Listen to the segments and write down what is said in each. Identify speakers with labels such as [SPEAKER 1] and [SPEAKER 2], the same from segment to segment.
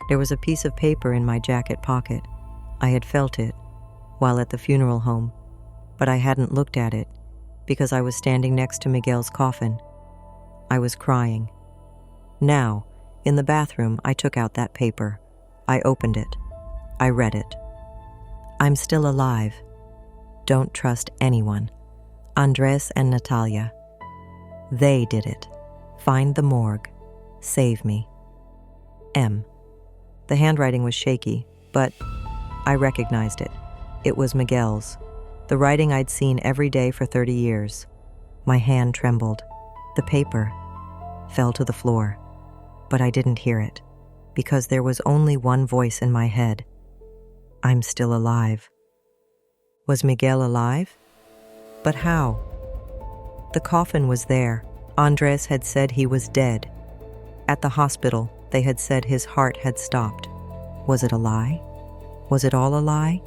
[SPEAKER 1] There was a piece of paper in my jacket pocket. I had felt it while at the funeral home, but I hadn't looked at it because I was standing next to Miguel's coffin. I was crying. Now, in the bathroom, I took out that paper. I opened it. I read it. I'm still alive. Don't trust anyone. Andres and Natalia. They did it. Find the morgue. Save me. M. The handwriting was shaky, but I recognized it. It was Miguel's. The writing I'd seen every day for 30 years. My hand trembled. The paper fell to the floor, but I didn't hear it, because there was only one voice in my head. I'm still alive. Was Miguel alive? But how? The coffin was there. Andres had said he was dead. At the hospital, they had said his heart had stopped. Was it a lie? Was it all a lie?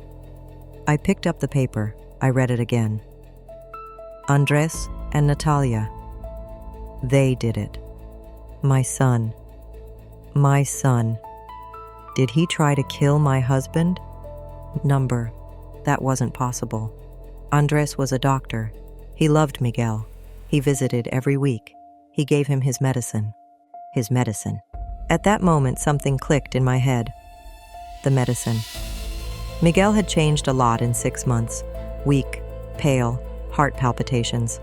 [SPEAKER 1] I picked up the paper. I read it again. Andres and Natalia. They did it. My son. My son. Did he try to kill my husband? Number. That wasn't possible. Andres was a doctor. He loved Miguel. He visited every week. He gave him his medicine. His medicine. At that moment, something clicked in my head. The medicine. Miguel had changed a lot in 6 months. Weak, pale, heart palpitations.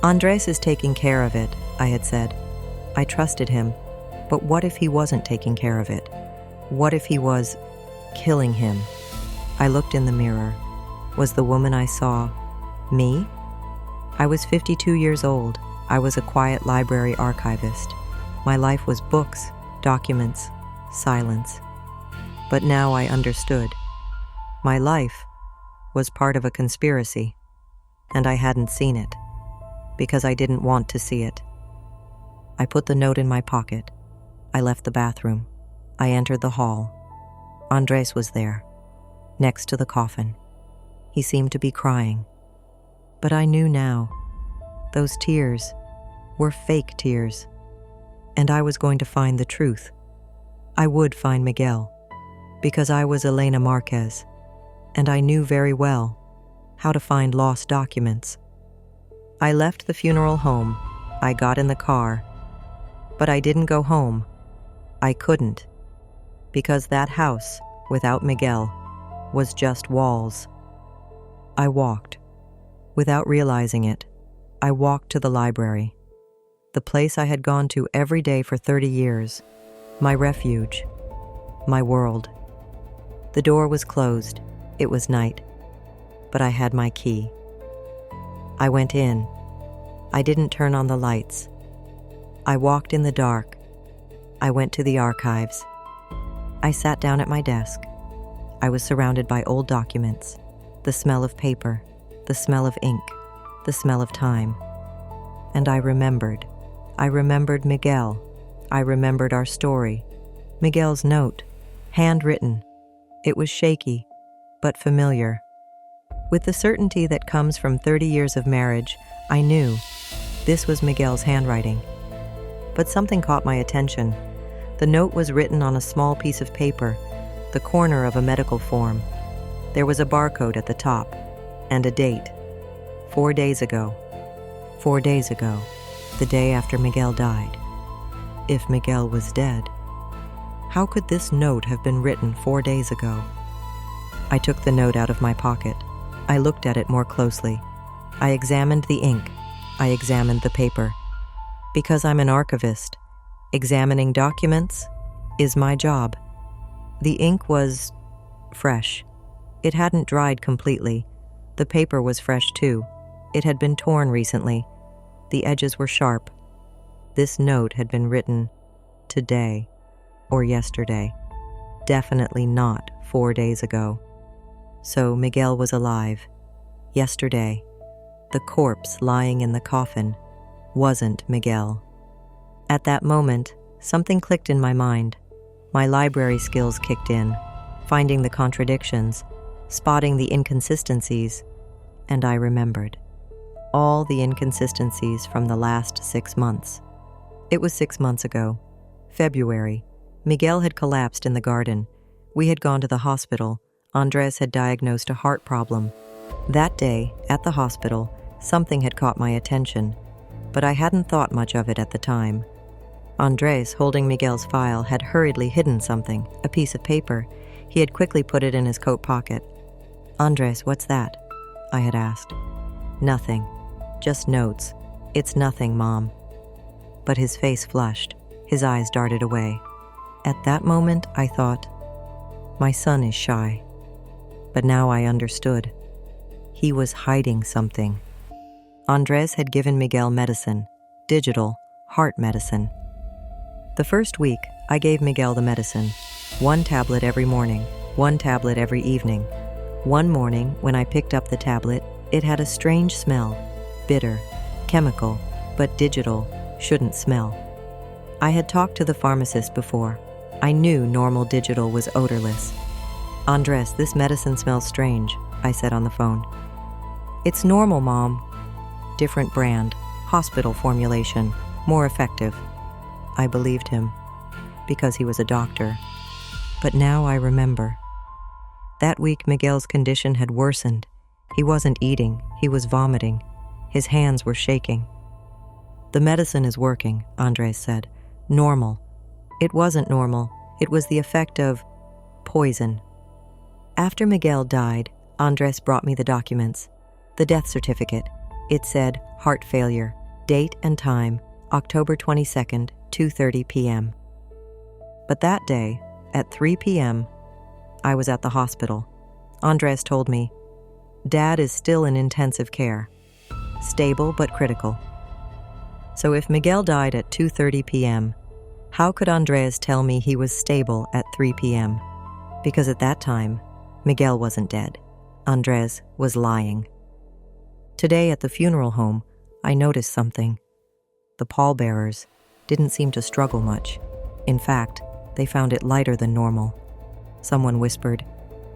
[SPEAKER 1] Andres is taking care of it, I had said. I trusted him. But what if he wasn't taking care of it? What if he was killing him? I looked in the mirror. Was the woman I saw me? I was 52 years old. I was a quiet library archivist. My life was books, documents, silence. But now I understood. My life was part of a conspiracy, and I hadn't seen it, because I didn't want to see it. I put the note in my pocket. I left the bathroom. I entered the hall. Andres was there, next to the coffin. He seemed to be crying. But I knew now, those tears were fake tears, and I was going to find the truth. I would find Miguel, because I was Elena Marquez, and I knew very well how to find lost documents. I left the funeral home. I got in the car, but I didn't go home. I couldn't, because that house, without Miguel, was just walls. I walked. Without realizing it, I walked to the library, the place I had gone to every day for 30 years, my refuge, my world. The door was closed. It was night, but I had my key. I went in. I didn't turn on the lights. I walked in the dark. I went to the archives. I sat down at my desk. I was surrounded by old documents, the smell of paper, the smell of ink, the smell of time. And I remembered. I remembered Miguel. I remembered our story. Miguel's note, handwritten. It was shaky, but familiar. With the certainty that comes from 30 years of marriage, I knew this was Miguel's handwriting. But something caught my attention. The note was written on a small piece of paper, the corner of a medical form. There was a barcode at the top, and a date. 4 days ago. 4 days ago, the day after Miguel died. If Miguel was dead, how could this note have been written 4 days ago? I took the note out of my pocket. I looked at it more closely. I examined the ink. I examined the paper. Because I'm an archivist, examining documents is my job. The ink was fresh. It hadn't dried completely. The paper was fresh too. It had been torn recently. The edges were sharp. This note had been written today or yesterday. Definitely not 4 days ago. So Miguel was alive. Yesterday, the corpse lying in the coffin wasn't Miguel. At that moment, something clicked in my mind. My library skills kicked in, finding the contradictions, spotting the inconsistencies, and I remembered. All the inconsistencies from the last 6 months. It was 6 months ago, February, Miguel had collapsed in the garden. We had gone to the hospital. Andres had diagnosed a heart problem. That day, at the hospital, something had caught my attention, but I hadn't thought much of it at the time. Andres, holding Miguel's file, had hurriedly hidden something, a piece of paper. He had quickly put it in his coat pocket. "Andres, what's that?" I had asked. "Nothing. Just notes. It's nothing, Mom." But his face flushed. His eyes darted away. At that moment, I thought, my son is shy. But now I understood. He was hiding something. Andres had given Miguel medicine, digital, heart medicine. The first week, I gave Miguel the medicine. 1 tablet every morning, 1 tablet every evening. One morning, when I picked up the tablet, it had a strange smell, bitter, chemical, but digital, shouldn't smell. I had talked to the pharmacist before. I knew normal digital was odorless. "Andres, this medicine smells strange," I said on the phone. "It's normal, Mom. Different brand, hospital formulation, more effective." I believed him, because he was a doctor. But now I remember. That week, Miguel's condition had worsened. He wasn't eating, he was vomiting. His hands were shaking. "The medicine is working," Andres said. "Normal." It wasn't normal. It was the effect of poison. After Miguel died, Andres brought me the documents. The death certificate. It said heart failure, date and time, October 22nd, 2:30 p.m. But that day, at 3 p.m., I was at the hospital. Andres told me, "Dad is still in intensive care. Stable but critical." So if Miguel died at 2:30 p.m., how could Andres tell me he was stable at 3 p.m.? Because at that time, Miguel wasn't dead. Andres was lying. Today at the funeral home, I noticed something. The pallbearers didn't seem to struggle much. In fact, they found it lighter than normal. Someone whispered,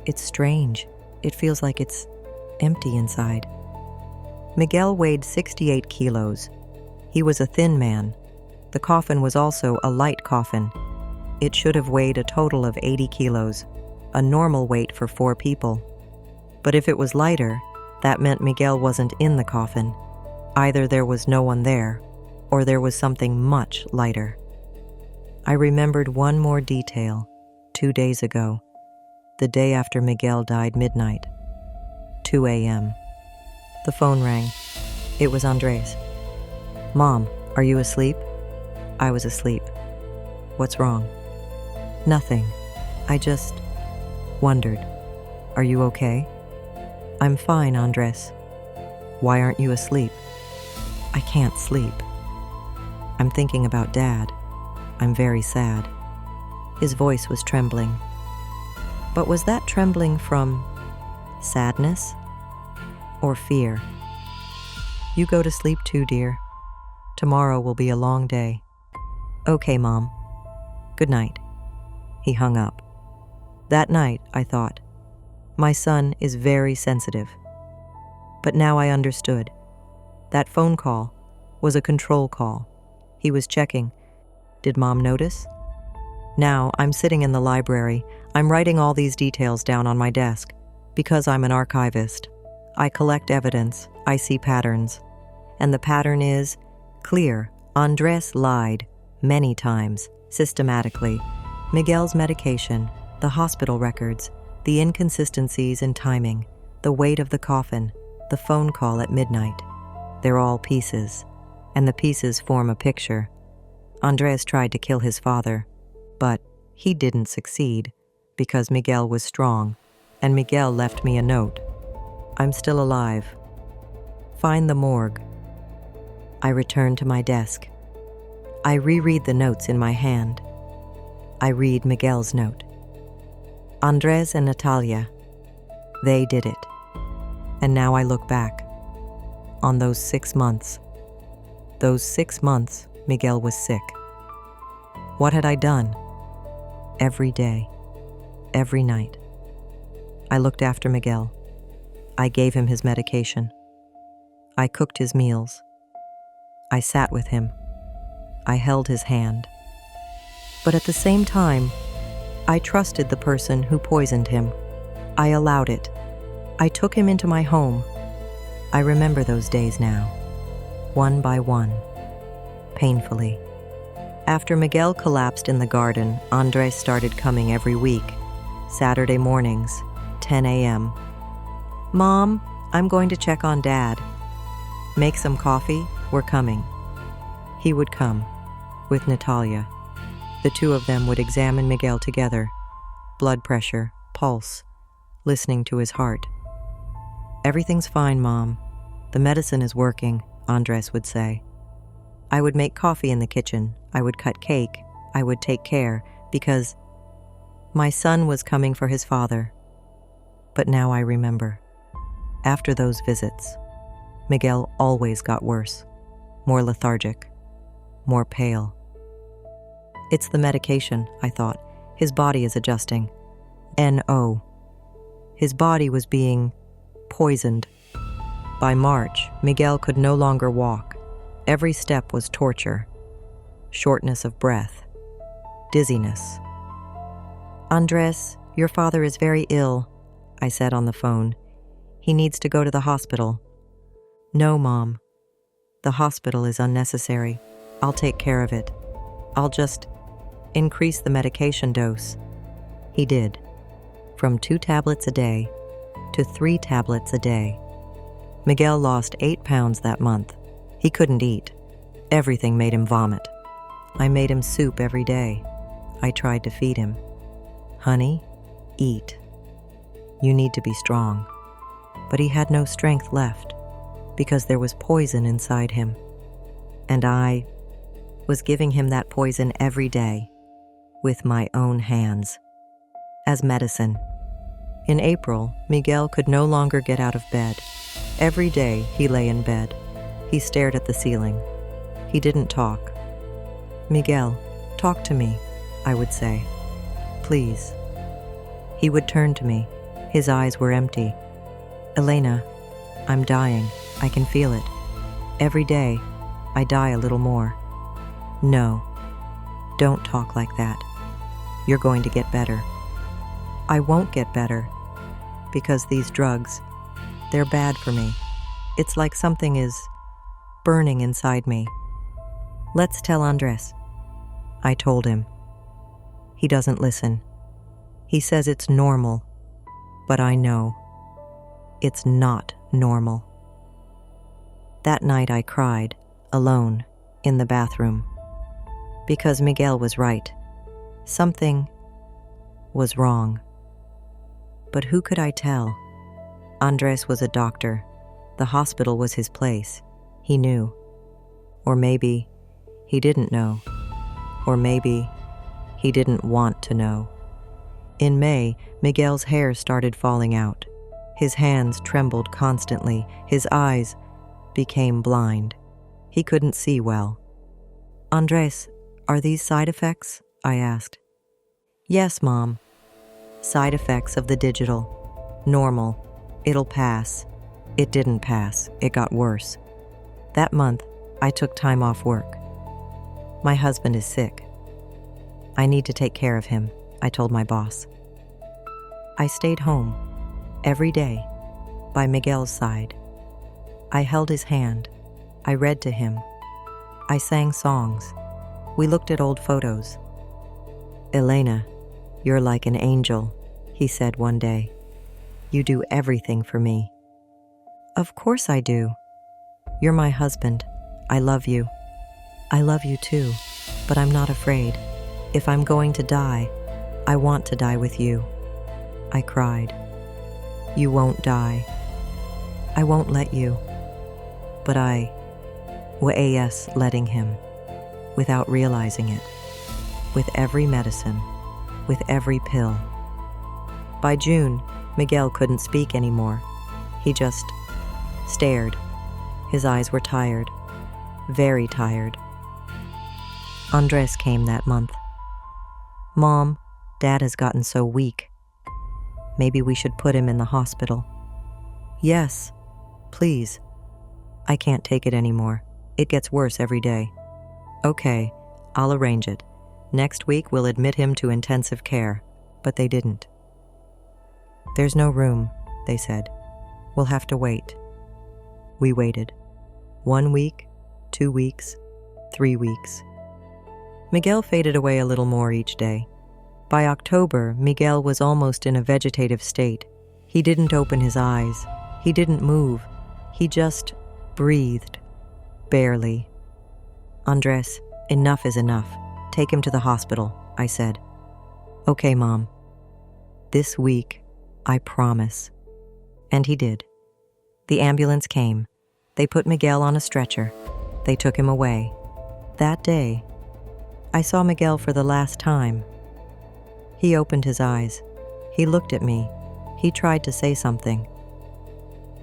[SPEAKER 1] "It's strange. It feels like it's empty inside." Miguel weighed 68 kilos. He was a thin man. The coffin was also a light coffin. It should have weighed a total of 80 kilos, a normal weight for 4 people. But if it was lighter, that meant Miguel wasn't in the coffin. Either there was no one there, or there was something much lighter. I remembered one more detail, 2 days ago, the day after Miguel died midnight, 2 a.m. The phone rang. It was Andres. "Mom, are you asleep?" I was asleep. "What's wrong?" "Nothing. I just wondered. Are you okay?" "I'm fine, Andres." "Why aren't you asleep?" "I can't sleep. I'm thinking about Dad. I'm very sad." His voice was trembling. But was that trembling from sadness or fear? "You go to sleep too, dear. Tomorrow will be a long day." "Okay, Mom. Good night." He hung up. That night, I thought, my son is very sensitive. But now I understood. That phone call was a control call. He was checking. Did Mom notice? Now I'm sitting in the library. I'm writing all these details down on my desk. Because I'm an archivist. I collect evidence. I see patterns. And the pattern is clear. Andres lied many times, systematically. Miguel's medication, the hospital records, the inconsistencies in timing, the weight of the coffin, the phone call at midnight. They're all pieces, and the pieces form a picture. Andres tried to kill his father, but he didn't succeed because Miguel was strong, and Miguel left me a note. "I'm still alive. Find the morgue." I return to my desk. I reread the notes in my hand. I read Miguel's note. Andres and Natalia, they did it. And now I look back on those 6 months. Those 6 months, Miguel was sick. What had I done? Every day, every night. I looked after Miguel. I gave him his medication. I cooked his meals. I sat with him. I held his hand. But at the same time, I trusted the person who poisoned him. I allowed it. I took him into my home. I remember those days now, one by one, painfully. After Miguel collapsed in the garden, Andres started coming every week, Saturday mornings, 10 a.m. "Mom, I'm going to check on Dad. Make some coffee, we're coming." He would come, with Natalia. The two of them would examine Miguel together, blood pressure, pulse, listening to his heart. "Everything's fine, Mom. The medicine is working," Andres would say. I would make coffee in the kitchen. I would cut cake. I would take care, because my son was coming for his father. But now I remember. After those visits, Miguel always got worse, more lethargic, more pale. It's the medication, I thought. His body is adjusting. No. His body was being poisoned. By March, Miguel could no longer walk. Every step was torture. Shortness of breath. Dizziness. "Andres, your father is very ill," I said on the phone. "He needs to go to the hospital." "No, Mom. The hospital is unnecessary. I'll take care of it. I'll just increase the medication dose." He did. From 2 tablets a day to 3 tablets a day. Miguel lost 8 pounds that month. He couldn't eat. Everything made him vomit. I made him soup every day. I tried to feed him. "Honey, eat. You need to be strong." But he had no strength left because there was poison inside him. And I was giving him that poison every day with my own hands as medicine. In April, Miguel could no longer get out of bed. Every day he lay in bed. He stared at the ceiling. He didn't talk. "Miguel, talk to me," I would say. "Please." He would turn to me. His eyes were empty. "Elena, I'm dying. I can feel it. Every day, I die a little more." "No, don't talk like that. You're going to get better." "I won't get better because these drugs, they're bad for me. It's like something is burning inside me." "Let's tell Andres." I told him. He doesn't listen. He says it's normal, but I know it's not normal. That night I cried, alone, in the bathroom, because Miguel was right. Something was wrong. But who could I tell? Andres was a doctor. The hospital was his place. He knew. Or maybe he didn't know. Or maybe he didn't want to know. In May, Miguel's hair started falling out. His hands trembled constantly. His eyes became blind. He couldn't see well. "Andres, are these side effects?" I asked. "Yes, Mom. Side effects of the digital. Normal. It'll pass." It didn't pass. It got worse. That month, I took time off work. "My husband is sick. I need to take care of him," I told my boss. I stayed home, every day, by Miguel's side. I held his hand. I read to him. I sang songs. We looked at old photos. "Elena, you're like an angel," he said one day. "You do everything for me." "Of course I do. You're my husband. I love you. I love you too, but I'm not afraid. If I'm going to die, I want to die with you." I cried. "You won't die. I won't let you." But I was letting him, without realizing it, with every medicine, with every pill. By June, Miguel couldn't speak anymore. He just stared. His eyes were tired, very tired. Andres came that month. "Mom, Dad has gotten so weak. Maybe we should put him in the hospital." "Yes, please. I can't take it anymore. It gets worse every day." "Okay, I'll arrange it. Next week we'll admit him to intensive care, but they didn't. There's no room, they said. We'll have to wait. We waited. 1 week, 2 weeks, 3 weeks. Miguel faded away a little more each day. By October, Miguel was almost in a vegetative state. He didn't open his eyes. He didn't move. He just breathed. Barely. Andres, enough is enough. Take him to the hospital, I said. Okay, Mom. This week, I promise. And he did. The ambulance came. They put Miguel on a stretcher. They took him away. That day, I saw Miguel for the last time. He opened his eyes. He looked at me. He tried to say something.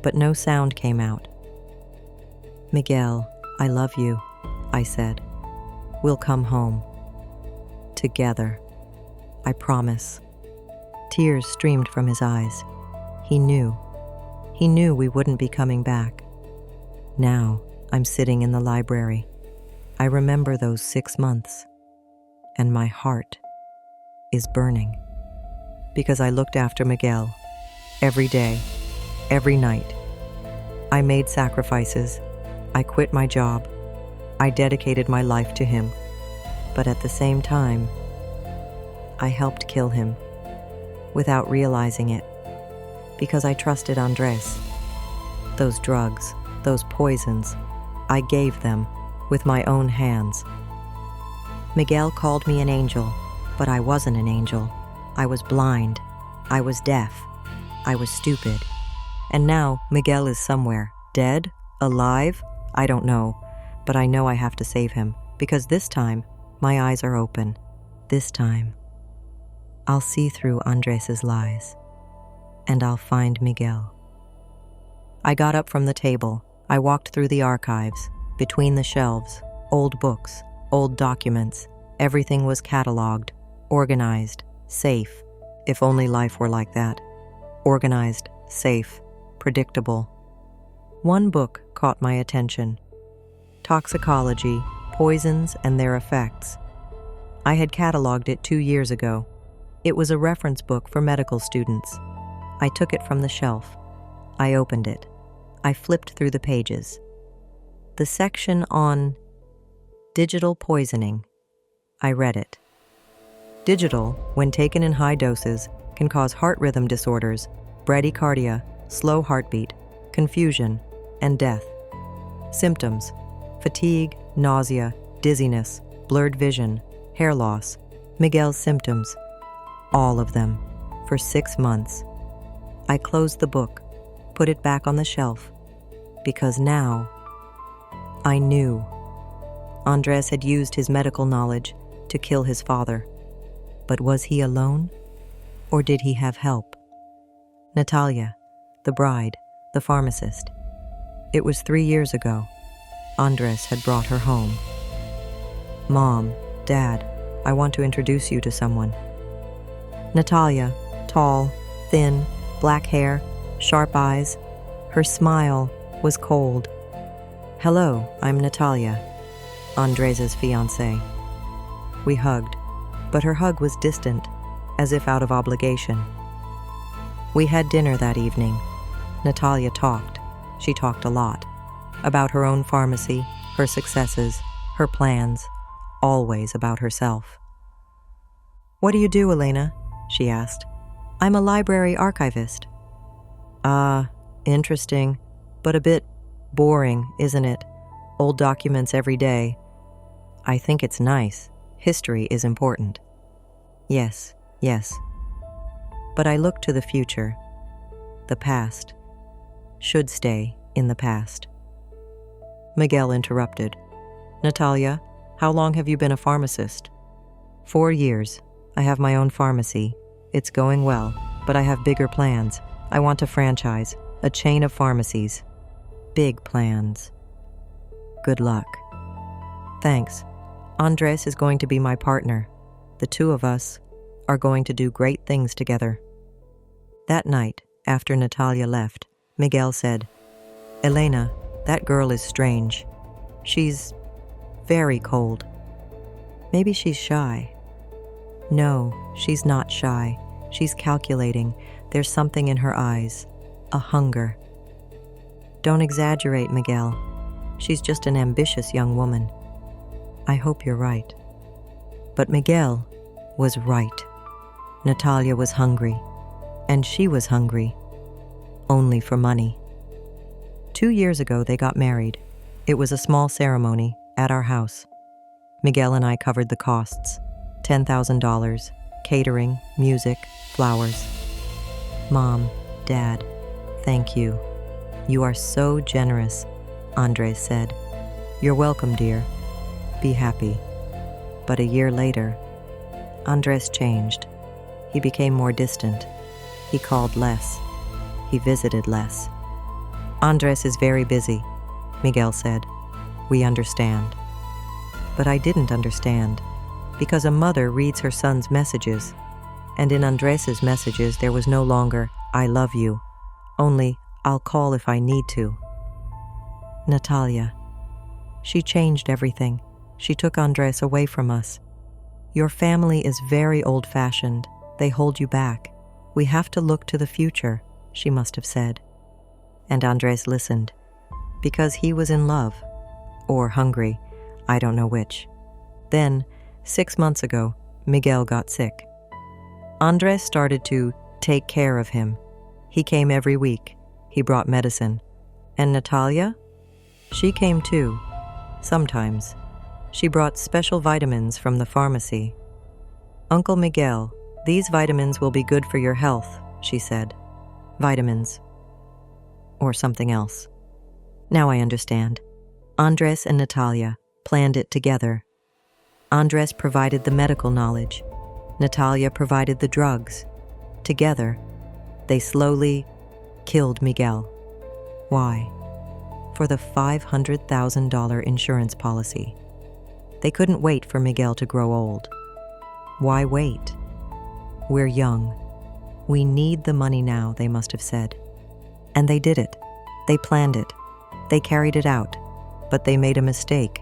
[SPEAKER 1] But no sound came out. Miguel, I love you, I said. We'll come home. Together. I promise. Tears streamed from his eyes. He knew. He knew we wouldn't be coming back. Now, I'm sitting in the library. I remember those 6 months. And my heart is burning. Because I looked after Miguel. Every day. Every night. I made sacrifices. I quit my job. I dedicated my life to him. But at the same time, I helped kill him. Without realizing it. Because I trusted Andres. Those drugs, those poisons, I gave them with my own hands. Miguel called me an angel, but I wasn't an angel. I was blind. I was deaf. I was stupid. And now Miguel is somewhere, dead, alive, I don't know, but I know I have to save him, because this time, my eyes are open. This time, I'll see through Andres's lies, and I'll find Miguel. I got up from the table. I walked through the archives, between the shelves, old books, old documents. Everything was cataloged, organized, safe, if only life were like that. Organized, safe, predictable. One book caught my attention. Toxicology, Poisons and Their Effects. I had cataloged it 2 years ago. It was a reference book for medical students. I took it from the shelf. I opened it. I flipped through the pages. The section on digital poisoning. I read it. Digital, when taken in high doses, can cause heart rhythm disorders, bradycardia, slow heartbeat, confusion, and death. Symptoms: fatigue, nausea, dizziness, blurred vision, hair loss. Miguel's symptoms. All of them. For 6 months. I closed the book, put it back on the shelf, because now I knew. Andres had used his medical knowledge to kill his father. But was he alone? Or did he have help? Natalia, the bride, the pharmacist. It was 3 years ago. Andres had brought her home. Mom, Dad, I want to introduce you to someone. Natalia, tall, thin, black hair, sharp eyes. Her smile was cold. Hello, I'm Natalia, Andres's fiancée. We hugged, but her hug was distant, as if out of obligation. We had dinner that evening. Natalia talked. She talked a lot. About her own pharmacy, her successes, her plans, always about herself. What do you do, Elena? She asked. I'm a library archivist. Interesting, but a bit boring, isn't it? Old documents every day. I think it's nice. History is important. Yes. But I look to the future. The past should stay in the past. Miguel interrupted. Natalia, how long have you been a pharmacist? 4 years. I have my own pharmacy. It's going well, but I have bigger plans. I want a franchise, a chain of pharmacies. Big plans. Good luck. Thanks. Andres is going to be my partner. The two of us are going to do great things together. That night, after Natalia left, Miguel said, Elena, that girl is strange. She's very cold. Maybe she's shy. No, she's not shy. She's calculating. There's something in her eyes. A hunger. Don't exaggerate, Miguel. She's just an ambitious young woman. I hope you're right. But Miguel was right. Natalia was hungry. And she was hungry. Only for money. 2 years ago, they got married. It was a small ceremony at our house. Miguel and I covered the costs. $10,000, catering, music, flowers. Mom, Dad, thank you. You are so generous, Andres said. You're welcome, dear. Be happy. But a year later, Andres changed. He became more distant. He called less. He visited less. Andres is very busy, Miguel said. We understand. But I didn't understand, because a mother reads her son's messages, and in Andres's messages there was no longer, I love you, only, I'll call if I need to. Natalia. She changed everything. She took Andres away from us. Your family is very old-fashioned. They hold you back. We have to look to the future, she must have said. And Andres listened, because he was in love, or hungry, I don't know which. Then, 6 months ago, Miguel got sick. Andres started to take care of him. He came every week. He brought medicine. And Natalia? She came too, sometimes. She brought special vitamins from the pharmacy. Uncle Miguel, these vitamins will be good for your health, she said. Vitamins. Or something else. Now I understand. Andres and Natalia planned it together. Andres provided the medical knowledge. Natalia provided the drugs. Together, they slowly killed Miguel. Why? For the $500,000 insurance policy. They couldn't wait for Miguel to grow old. Why wait? We're young. We need the money now, they must have said. And they did it. They planned it. They carried it out. But they made a mistake.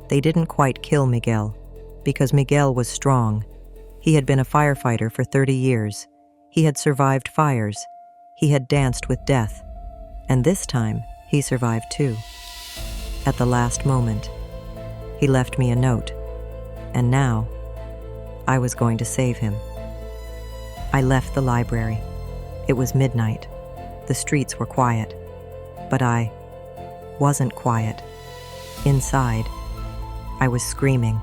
[SPEAKER 1] They didn't quite kill Miguel, because Miguel was strong. He had been a firefighter for 30 years. He had survived fires. He had danced with death. And this time, he survived too. At the last moment, he left me a note. And now, I was going to save him. I left the library. It was midnight. The streets were quiet. But I wasn't quiet. Inside, I was screaming,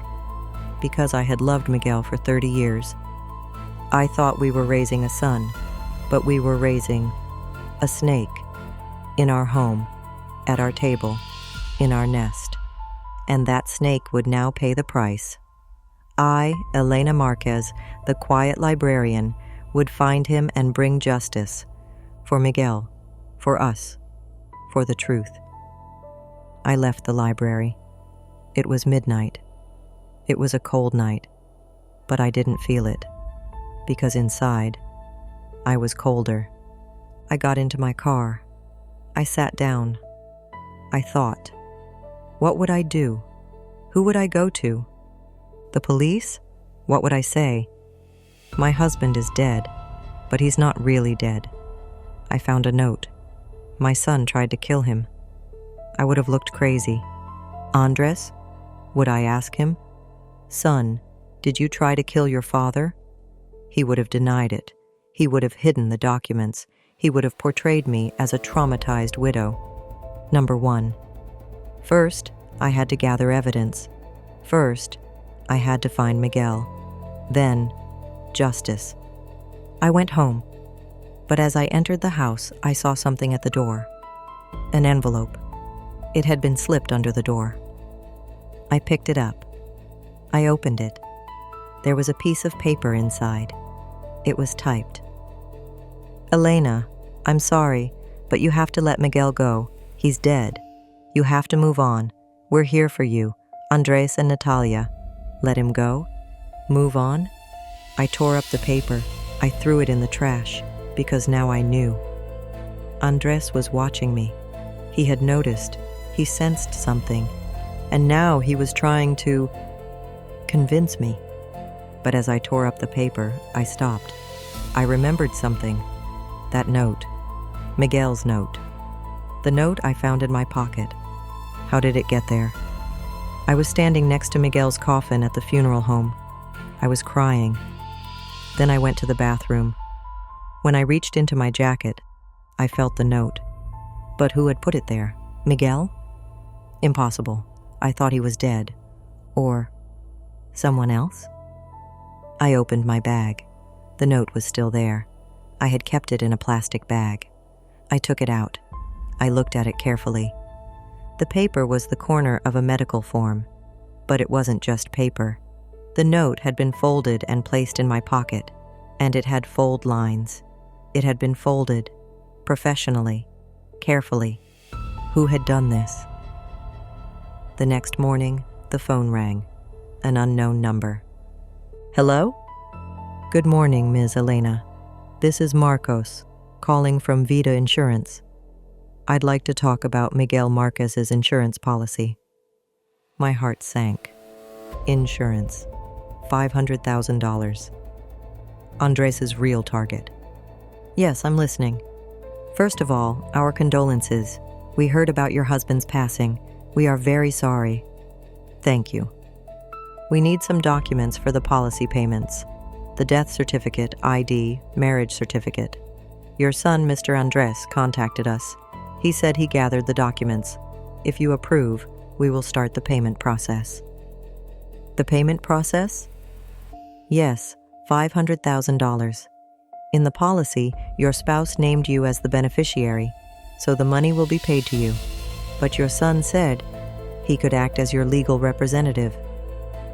[SPEAKER 1] because I had loved Miguel for 30 years. I thought we were raising a son, but we were raising a snake in our home, at our table, in our nest. And that snake would now pay the price. I, Elena Marquez, the quiet librarian, would find him and bring justice. For Miguel, for us, for the truth. I left the library. It was midnight. It was a cold night, but I didn't feel it, because inside, I was colder. I got into my car. I sat down. I thought, what would I do? Who would I go to? The police? What would I say? My husband is dead, but he's not really dead. I found a note. My son tried to kill him. I would have looked crazy. Andres? Would I ask him? Son, did you try to kill your father? He would have denied it. He would have hidden the documents. He would have portrayed me as a traumatized widow. Number 1. First, I had to gather evidence. First, I had to find Miguel. Then, justice. I went home. But as I entered the house, I saw something at the door. An envelope. It had been slipped under the door. I picked it up. I opened it. There was a piece of paper inside. It was typed. Elena, I'm sorry, but you have to let Miguel go. He's dead. You have to move on. We're here for you. Andres and Natalia. Let him go? Move on? I tore up the paper. I threw it in the trash, because now I knew. Andres was watching me. He had noticed. He sensed something. And now he was trying to convince me. But as I tore up the paper, I stopped. I remembered something. That note. Miguel's note. The note I found in my pocket. How did it get there? I was standing next to Miguel's coffin at the funeral home. I was crying. Then I went to the bathroom. When I reached into my jacket, I felt the note. But who had put it there? Miguel? Impossible. I thought he was dead. Or someone else? I opened my bag. The note was still there. I had kept it in a plastic bag. I took it out. I looked at it carefully. The paper was the corner of a medical form, but it wasn't just paper. The note had been folded and placed in my pocket, and it had fold lines. It had been folded, professionally, carefully. Who had done this? The next morning, the phone rang. An unknown number. Hello? Good morning, Ms. Elena. This is Marcos, calling from Vida Insurance. I'd like to talk about Miguel Marquez's insurance policy. My heart sank. Insurance. $500,000. Andres' real target. Yes, I'm listening. First of all, our condolences. We heard about your husband's passing. We are very sorry. Thank you. We need some documents for the policy payments. The death certificate, ID, marriage certificate. Your son, Mr. Andres, contacted us. He said he gathered the documents. If you approve, we will start the payment process. The payment process? Yes, $500,000. In the policy, your spouse named you as the beneficiary, so the money will be paid to you. But your son said he could act as your legal representative.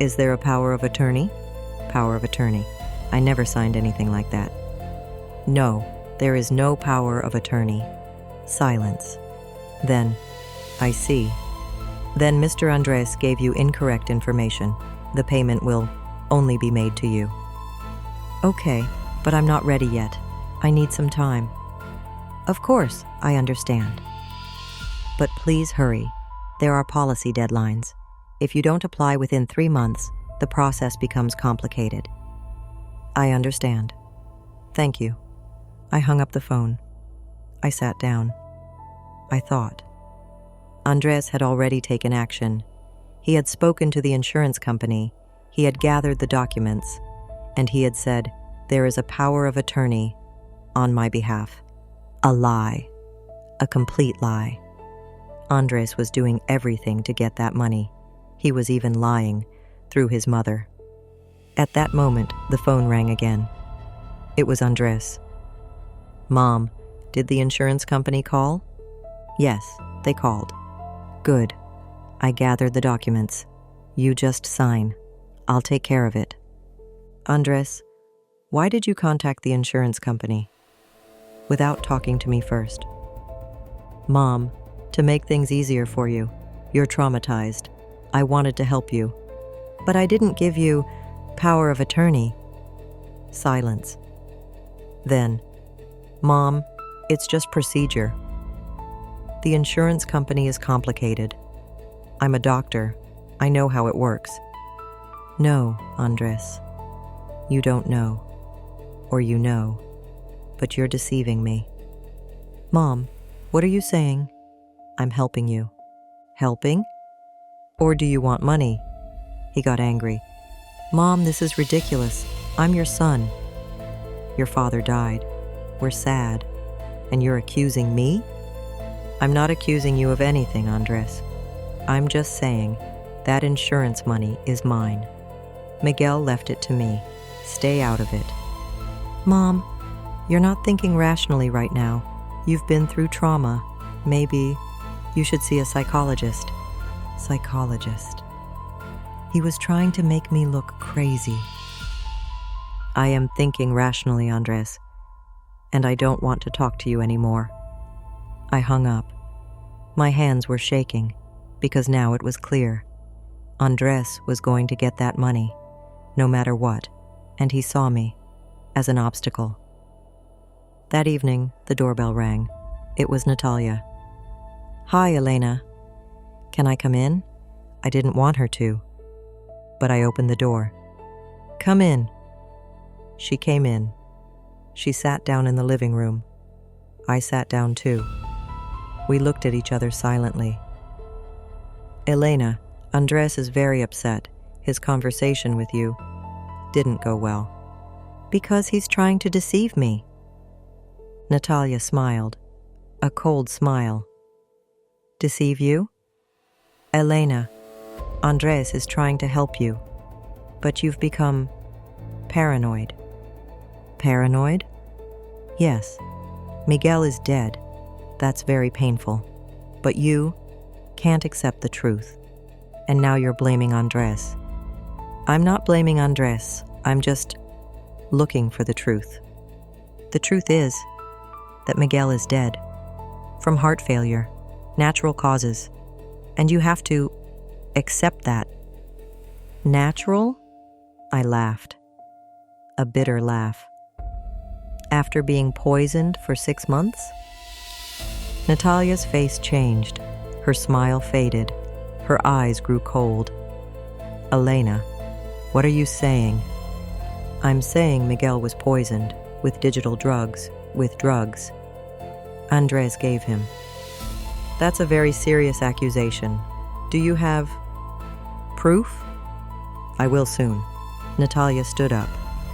[SPEAKER 1] Is there a power of attorney? Power of attorney. I never signed anything like that. No, there is no power of attorney. Silence. Then, I see. Then Mr. Andres gave you incorrect information. The payment will only be made to you. Okay, but I'm not ready yet. I need some time. Of course, I understand. But please hurry. There are policy deadlines. If you don't apply within 3 months, the process becomes complicated. I understand. Thank you. I hung up the phone. I sat down. I thought. Andres had already taken action. He had spoken to the insurance company. He had gathered the documents. And he had said, there is a power of attorney on my behalf. A lie. A complete lie. Andres was doing everything to get that money. He was even lying through his mother. At that moment, the phone rang again. It was Andres. Mom, did the insurance company call? Yes, they called. Good. I gathered the documents. You just sign. I'll take care of it. Andres, why did you contact the insurance company without talking to me first? Mom, to make things easier for you. You're traumatized. I wanted to help you. But I didn't give you power of attorney. Silence. Then, Mom, it's just procedure. The insurance company is complicated. I'm a doctor. I know how it works. No, Andres. You don't know. Or you know. But you're deceiving me. Mom, what are you saying? I'm helping you. Helping? Or do you want money? He got angry. Mom, this is ridiculous. I'm your son. Your father died. We're sad. And you're accusing me? I'm not accusing you of anything, Andres. I'm just saying that insurance money is mine. Miguel left it to me. Stay out of it. Mom, you're not thinking rationally right now. You've been through trauma. Maybe you should see a psychologist. Psychologist. He was trying to make me look crazy. I am thinking rationally, Andres, and I don't want to talk to you anymore. I hung up. My hands were shaking, because now it was clear. Andres was going to get that money, no matter what, and he saw me as an obstacle. That evening, the doorbell rang. It was Natalia. Hi, Elena. Can I come in? I didn't want her to, but I opened the door. Come in." She came in. She sat down in the living room. I sat down too. We looked at each other silently. "Elena, Andres is very upset. His conversation with you didn't go well." "Because he's trying to deceive me." Natalia smiled, a cold smile. "Deceive you?" "Elena, Andres is trying to help you, but you've become paranoid." "Paranoid?" "Yes. Miguel is dead. That's very painful. But you can't accept the truth. And now you're blaming Andres." "I'm not blaming Andres. I'm just looking for the truth. The truth is that Miguel is dead. From heart failure, natural causes. And you have to accept that." "Natural?" I laughed. A bitter laugh. "After being poisoned for 6 months?" Natalia's face changed. Her smile faded. Her eyes grew cold. "Elena, what are you saying?" "I'm saying Miguel was poisoned with digital drugs, with drugs Andres gave him." "That's a very serious accusation. Do you have proof?" "I will soon." Natalia stood up.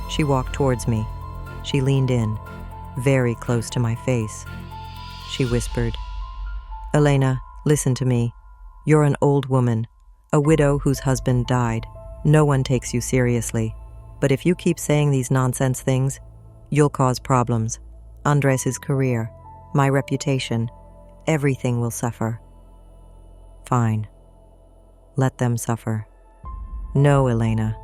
[SPEAKER 1] She walked towards me. She leaned in, very close to my face. She whispered, "Elena, listen to me. You're an old woman, a widow whose husband died. No one takes you seriously. But if you keep saying these nonsense things, you'll cause problems. Andres' career, my reputation, everything will suffer." "Fine. Let them suffer." "No, Elena,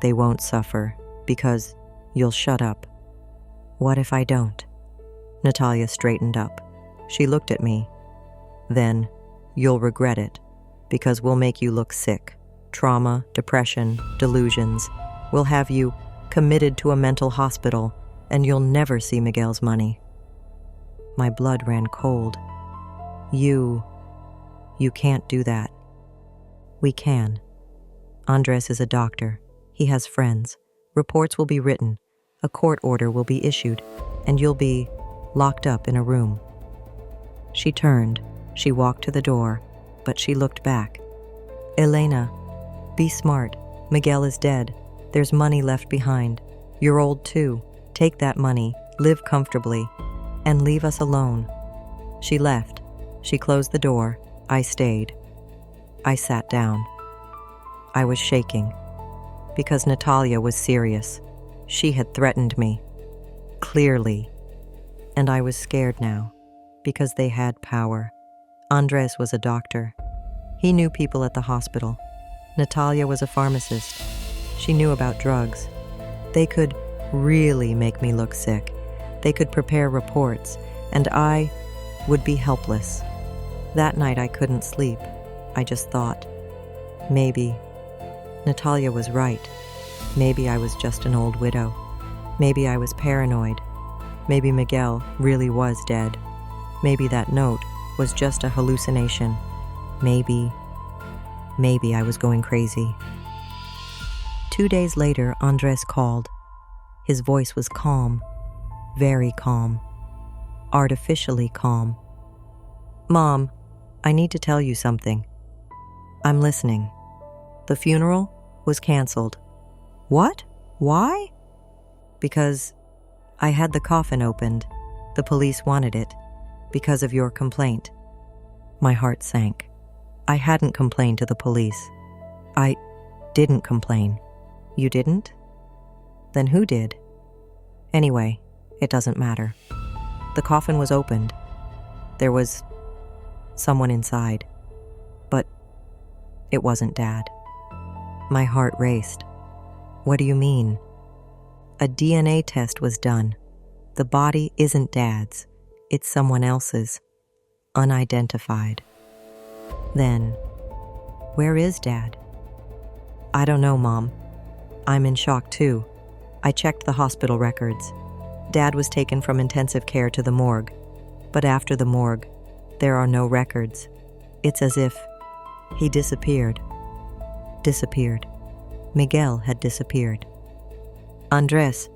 [SPEAKER 1] they won't suffer because you'll shut up." "What if I don't?" Natalia straightened up. She looked at me. "Then you'll regret it, because we'll make you look sick. Trauma, depression, delusions. We'll have you committed to a mental hospital, and you'll never see Miguel's money." My blood ran cold. You can't do that." "We can. Andres is a doctor. He has friends. Reports will be written. A court order will be issued, and you'll be locked up in a room." She turned. She walked to the door, but she looked back. "Elena, be smart. Miguel is dead. There's money left behind. You're old too. Take that money, live comfortably, and leave us alone." She left. She closed the door. I stayed. I sat down. I was shaking, because Natalia was serious. She had threatened me, clearly. And I was scared now, because they had power. Andres was a doctor. He knew people at the hospital. Natalia was a pharmacist. She knew about drugs. They could really make me look sick. They could prepare reports, and I would be helpless. That night I couldn't sleep. I just thought, maybe Natalia was right. Maybe I was just an old widow. Maybe I was paranoid. Maybe Miguel really was dead. Maybe that note was just a hallucination. Maybe I was going crazy. 2 days later, Andres called. His voice was calm, very calm, artificially calm. "Mom, I need to tell you something." "I'm listening." "The funeral was canceled." "What? Why?" "Because I had the coffin opened. The police wanted it, because of your complaint." My heart sank. I hadn't complained to the police. I didn't complain. You didn't? Then who did? Anyway, it doesn't matter. The coffin was opened. There was someone inside. But it wasn't Dad. My heart raced. "What do you mean?" "A DNA test was done. The body isn't Dad's. It's someone else's. Unidentified." "Then, where is Dad?" "I don't know, Mom. I'm in shock too. I checked the hospital records. Dad was taken from intensive care to the morgue. But after the morgue, there are no records. It's as if he disappeared. Disappeared. Miguel had disappeared." Andres,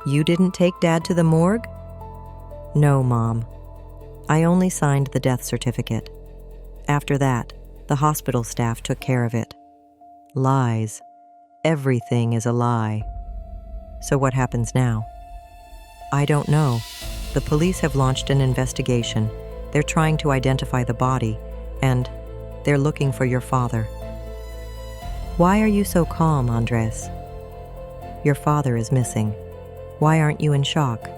[SPEAKER 1] you didn't take Dad to the morgue? No, Mom. I only signed the death certificate. After that, the hospital staff took care of it. Lies. Everything is a lie. So what happens now? I don't know. The police have launched an investigation. They're trying to identify the body, and they're looking for your father. Why are you so calm, Andres? Your father is missing. Why aren't you in shock?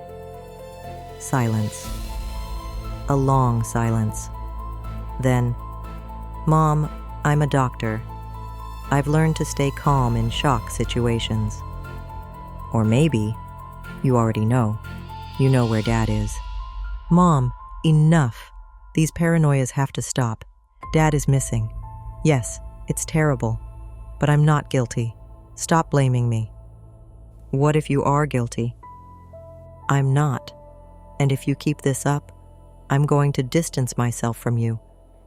[SPEAKER 1] Silence. A long silence. Then, Mom, I'm a doctor. I've learned to stay calm in shock situations. Or maybe, you already know. You know where Dad is. Mom, enough. These paranoias have to stop. Dad is missing. Yes, it's terrible. But I'm not guilty. Stop blaming me. What if you are guilty? I'm not. And if you keep this up, I'm going to distance myself from you,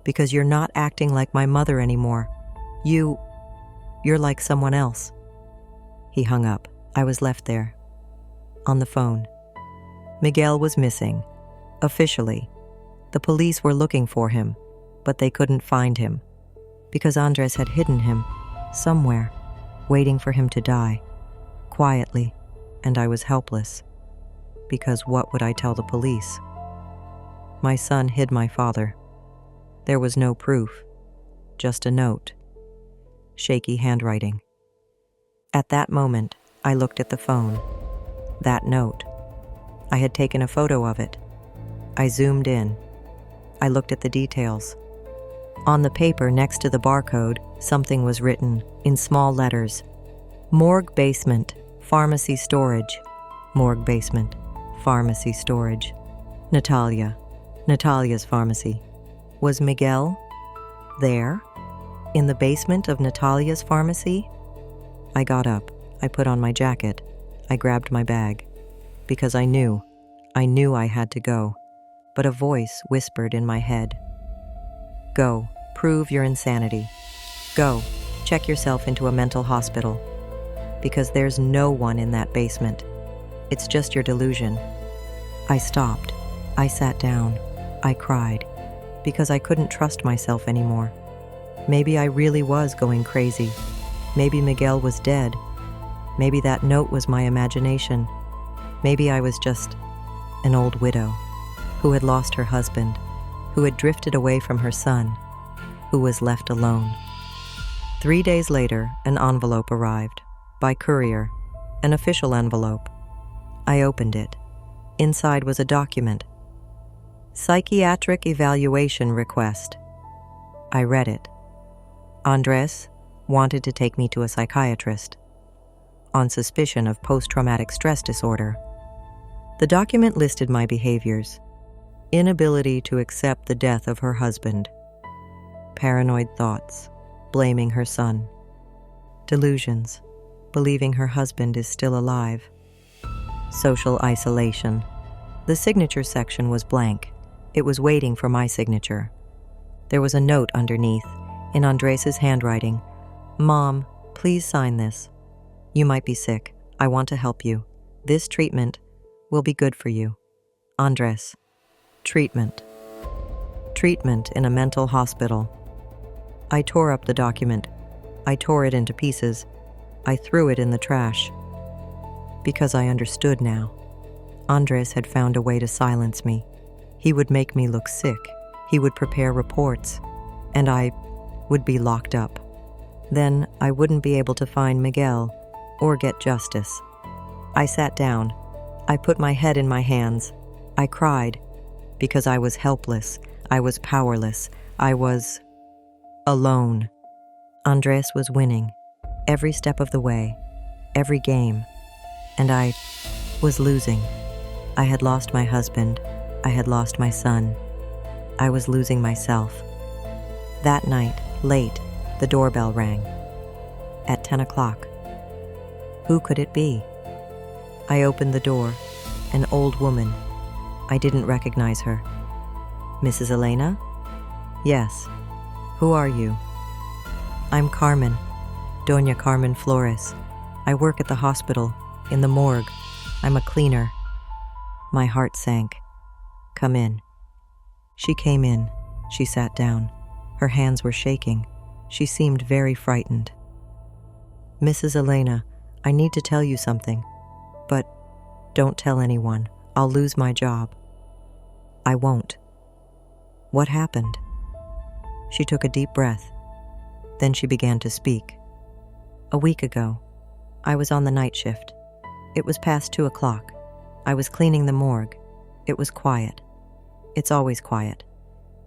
[SPEAKER 1] because you're not acting like my mother anymore. You're like someone else. He hung up. I was left there. On the phone. Miguel was missing. Officially. The police were looking for him, but they couldn't find him, because Andres had hidden him somewhere, waiting for him to die, quietly, and I was helpless. Because what would I tell the police? My son hid my father. There was no proof, just a note. Shaky handwriting. At that moment, I looked at the phone. That note. I had taken a photo of it. I zoomed in. I looked at the details. On the paper next to the barcode, something was written in small letters. Morgue basement, pharmacy storage. Morgue basement, pharmacy storage. Natalia. Natalia's pharmacy. Was Miguel there? In the basement of Natalia's pharmacy? I got up. I put on my jacket. I grabbed my bag. Because I knew I had to go. But a voice whispered in my head. Go, prove your insanity. Go, check yourself into a mental hospital. Because there's no one in that basement. It's just your delusion. I stopped. I sat down. I cried. Because I couldn't trust myself anymore. Maybe I really was going crazy. Maybe Miguel was dead. Maybe that note was my imagination. Maybe I was just an old widow who had lost her husband, who had drifted away from her son, who was left alone. 3 days later, an envelope arrived, by courier, an official envelope. I opened it. Inside was a document. Psychiatric evaluation request. I read it. Andres wanted to take me to a psychiatrist on suspicion of post-traumatic stress disorder. The document listed my behaviors: inability to accept the death of her husband, paranoid thoughts, blaming her son, delusions, believing her husband is still alive, social isolation. The signature section was blank. It was waiting for my signature. There was a note underneath, in Andres' handwriting. Mom, please sign this. You might be sick. I want to help you. This treatment will be good for you. Andres. Treatment. Treatment in a mental hospital. I tore up the document. I tore it into pieces. I threw it in the trash. Because I understood now. Andres had found a way to silence me. He would make me look sick. He would prepare reports. And I would be locked up. Then I wouldn't be able to find Miguel or get justice. I sat down. I put my head in my hands. I cried because I was helpless. I was powerless. I was alone. Andres was winning every step of the way, every game, and I was losing. I had lost my husband. I had lost my son. I was losing myself. That night, late, the doorbell rang. At 10 o'clock. Who could it be? I opened the door. An old woman. I didn't recognize her. Mrs. Elena? Yes. Who are you? I'm Carmen. Doña Carmen Flores. I work at the hospital. In the morgue. I'm a cleaner." My heart sank. "Come in." She came in. She sat down. Her hands were shaking. She seemed very frightened. "Mrs. Elena, I need to tell you something. But don't tell anyone. I'll lose my job." "I won't." "What happened?" She took a deep breath. Then she began to speak. "A week ago, I was on the night shift. It was past 2 o'clock. I was cleaning the morgue. It was quiet. It's always quiet.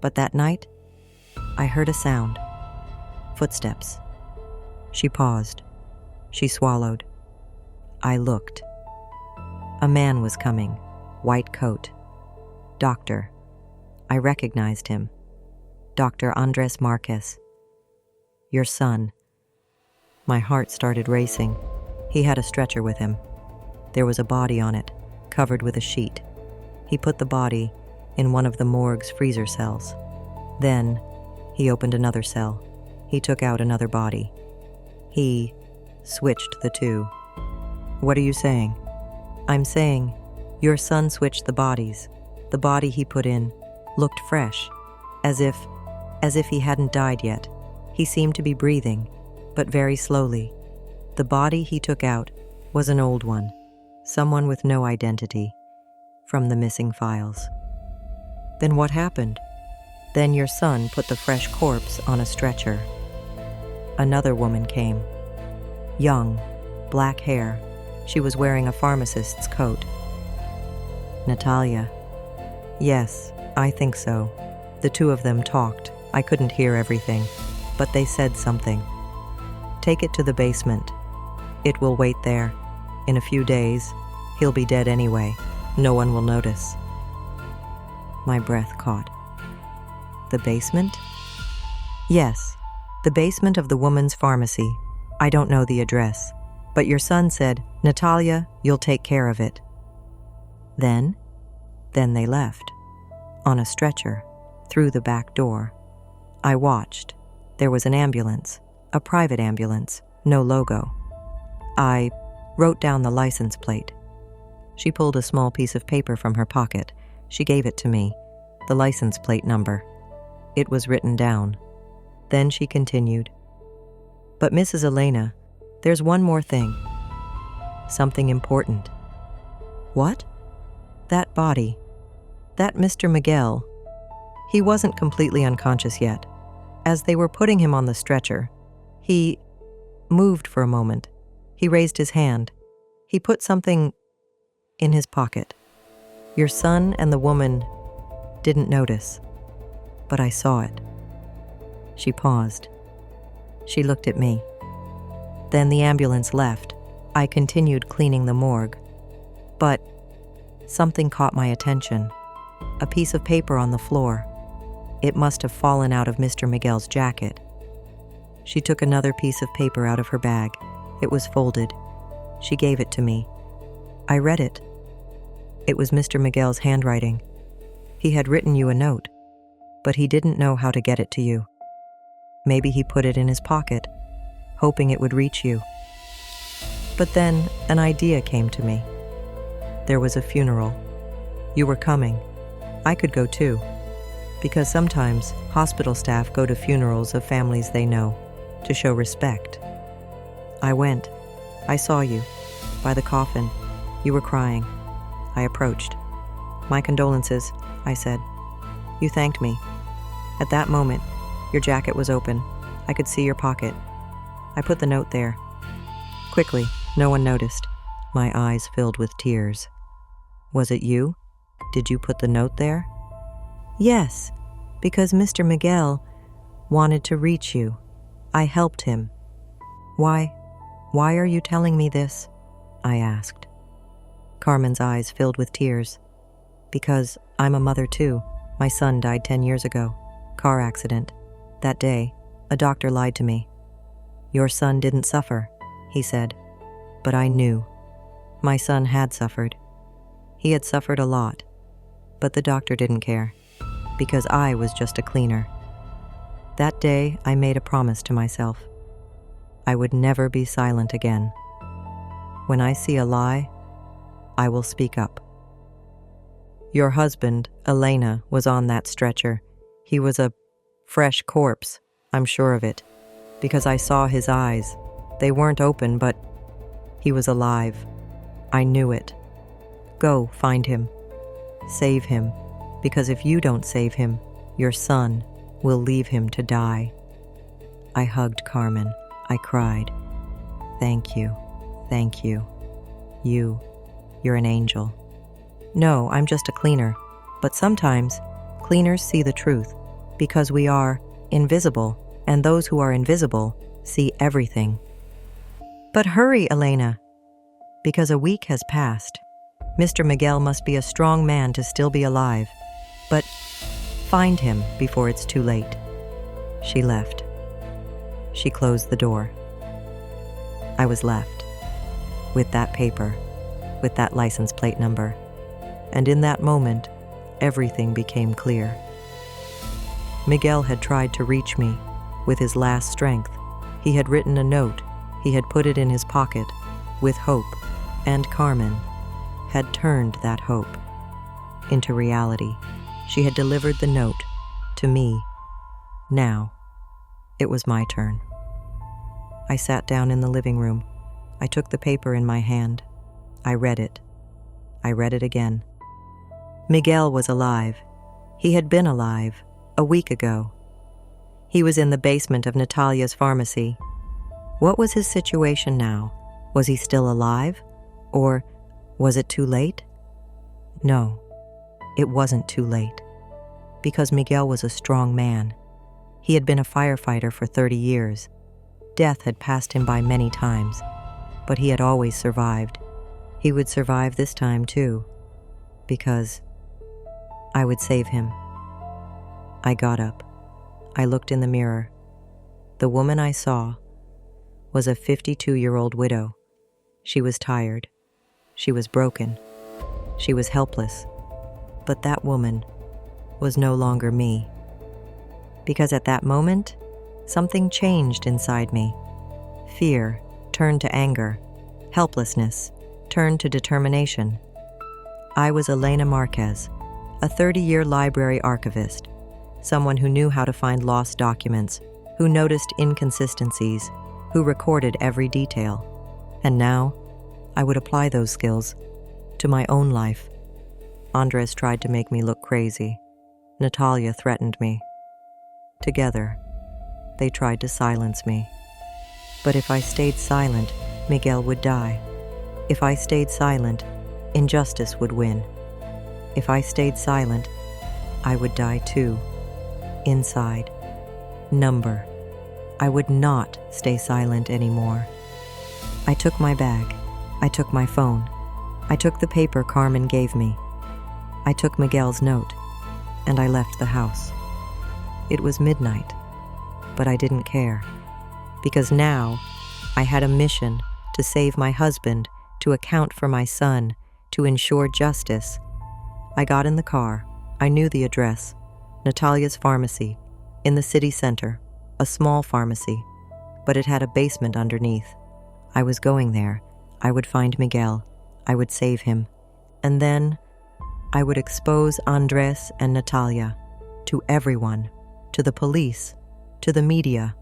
[SPEAKER 1] But that night, I heard a sound. Footsteps." She paused. She swallowed. I looked. A man was coming, white coat. Doctor. I recognized him. Dr. Andres Marquez. "Your son." My heart started racing. He had a stretcher with him. There was a body on it, covered with a sheet. He put the body in one of the morgue's freezer cells. Then, he opened another cell. He took out another body. He switched the two. "What are you saying?" "I'm saying, your son switched the bodies. The body he put in looked fresh, as if he hadn't died yet. He seemed to be breathing, but very slowly. The body he took out was an old one, someone with no identity, from the missing files." "Then what happened?" "Then your son put the fresh corpse on a stretcher. Another woman came. Young, black hair. She was wearing a pharmacist's coat." "Natalia." "Yes, I think so. The two of them talked. I couldn't hear everything, but they said something. Take it to the basement. It will wait there. In a few days, he'll be dead anyway. No one will notice." My breath caught. "The basement?" "Yes, the basement of the woman's pharmacy. I don't know the address, but your son said, 'Natalia, you'll take care of it.'" Then they left. On a stretcher, through the back door. I watched. There was an ambulance, a private ambulance, no logo. I wrote down the license plate. She pulled a small piece of paper from her pocket. She gave it to me, the license plate number. It was written down. Then she continued, "But Mrs. Elena, there's one more thing. Something important." "What?" "That body. That Mr. Miguel. He wasn't completely unconscious yet. As they were putting him on the stretcher, he moved for a moment. He raised his hand. He put something in his pocket. Your son and the woman didn't notice, but I saw it." She paused. She looked at me. Then the ambulance left. I continued cleaning the morgue. But something caught my attention. A piece of paper on the floor. It must have fallen out of Mr. Miguel's jacket. She took another piece of paper out of her bag. It was folded. She gave it to me. I read it. It was Mr. Miguel's handwriting. He had written you a note, but he didn't know how to get it to you. Maybe he put it in his pocket, hoping it would reach you. But then an idea came to me. There was a funeral. You were coming. I could go too, because sometimes hospital staff go to funerals of families they know to show respect. I went. I saw you. By the coffin. You were crying. I approached. "My condolences," I said. You thanked me. At that moment, your jacket was open. I could see your pocket. I put the note there. Quickly, no one noticed. My eyes filled with tears. "Was it you? Did you put the note there?" "Yes, because Mr. Miguel wanted to reach you. I helped him." Why are you telling me this?" I asked. Carmen's eyes filled with tears. "Because I'm a mother too. My son died 10 years ago. Car accident. That day, a doctor lied to me. Your son didn't suffer, he said. But I knew. My son had suffered. He had suffered a lot. But the doctor didn't care, because I was just a cleaner. That day, I made a promise to myself. I would never be silent again. When I see a lie, I will speak up. Your husband, Elena, was on that stretcher. He was a fresh corpse, I'm sure of it, because I saw his eyes. They weren't open, but he was alive. I knew it. Go, find him. Save him, because if you don't save him, your son will leave him to die. I hugged Carmen. I cried. Thank you. Thank you. You're an angel. No, I'm just a cleaner. But sometimes, cleaners see the truth, because we are invisible, and those who are invisible see everything. But hurry, Elena, because a week has passed. Mr. Miguel must be a strong man to still be alive. But find him before it's too late. She left. She closed the door. I was left with that paper, with that license plate number. And in that moment, everything became clear. Miguel had tried to reach me with his last strength. He had written a note. He had put it in his pocket with hope, and Carmen had turned that hope into reality. She had delivered the note to me. Now, it was my turn. I sat down in the living room. I took the paper in my hand. I read it. I read it again. Miguel was alive. He had been alive a week ago. He was in the basement of Natalia's pharmacy. What was his situation now? Was he still alive? Or was it too late? No, it wasn't too late. Because Miguel was a strong man. He had been a firefighter for 30 years. Death had passed him by many times, but he had always survived. He would survive this time too, because I would save him. I got up. I looked in the mirror. The woman I saw was a 52-year-old widow. She was tired. She was broken. She was helpless. But that woman was no longer me. Because at that moment, something changed inside me. Fear turned to anger. Helplessness turned to determination. I was Elena Marquez, a 30-year library archivist, someone who knew how to find lost documents, who noticed inconsistencies, who recorded every detail. And now, I would apply those skills to my own life. Andres tried to make me look crazy. Natalia threatened me. Together, they tried to silence me. But if I stayed silent, Miguel would die. If I stayed silent, injustice would win. If I stayed silent, I would die too. Inside. Number. I would not stay silent anymore. I took my bag. I took my phone. I took the paper Carmen gave me. I took Miguel's note, and I left the house. It was midnight, but I didn't care, because now I had a mission to save my husband, to account for my son, to ensure justice. I got in the car. I knew the address, Natalia's pharmacy, in the city center, a small pharmacy, but it had a basement underneath. I was going there. I would find Miguel. I would save him. And then I would expose Andres and Natalia to everyone, to the police, to the media,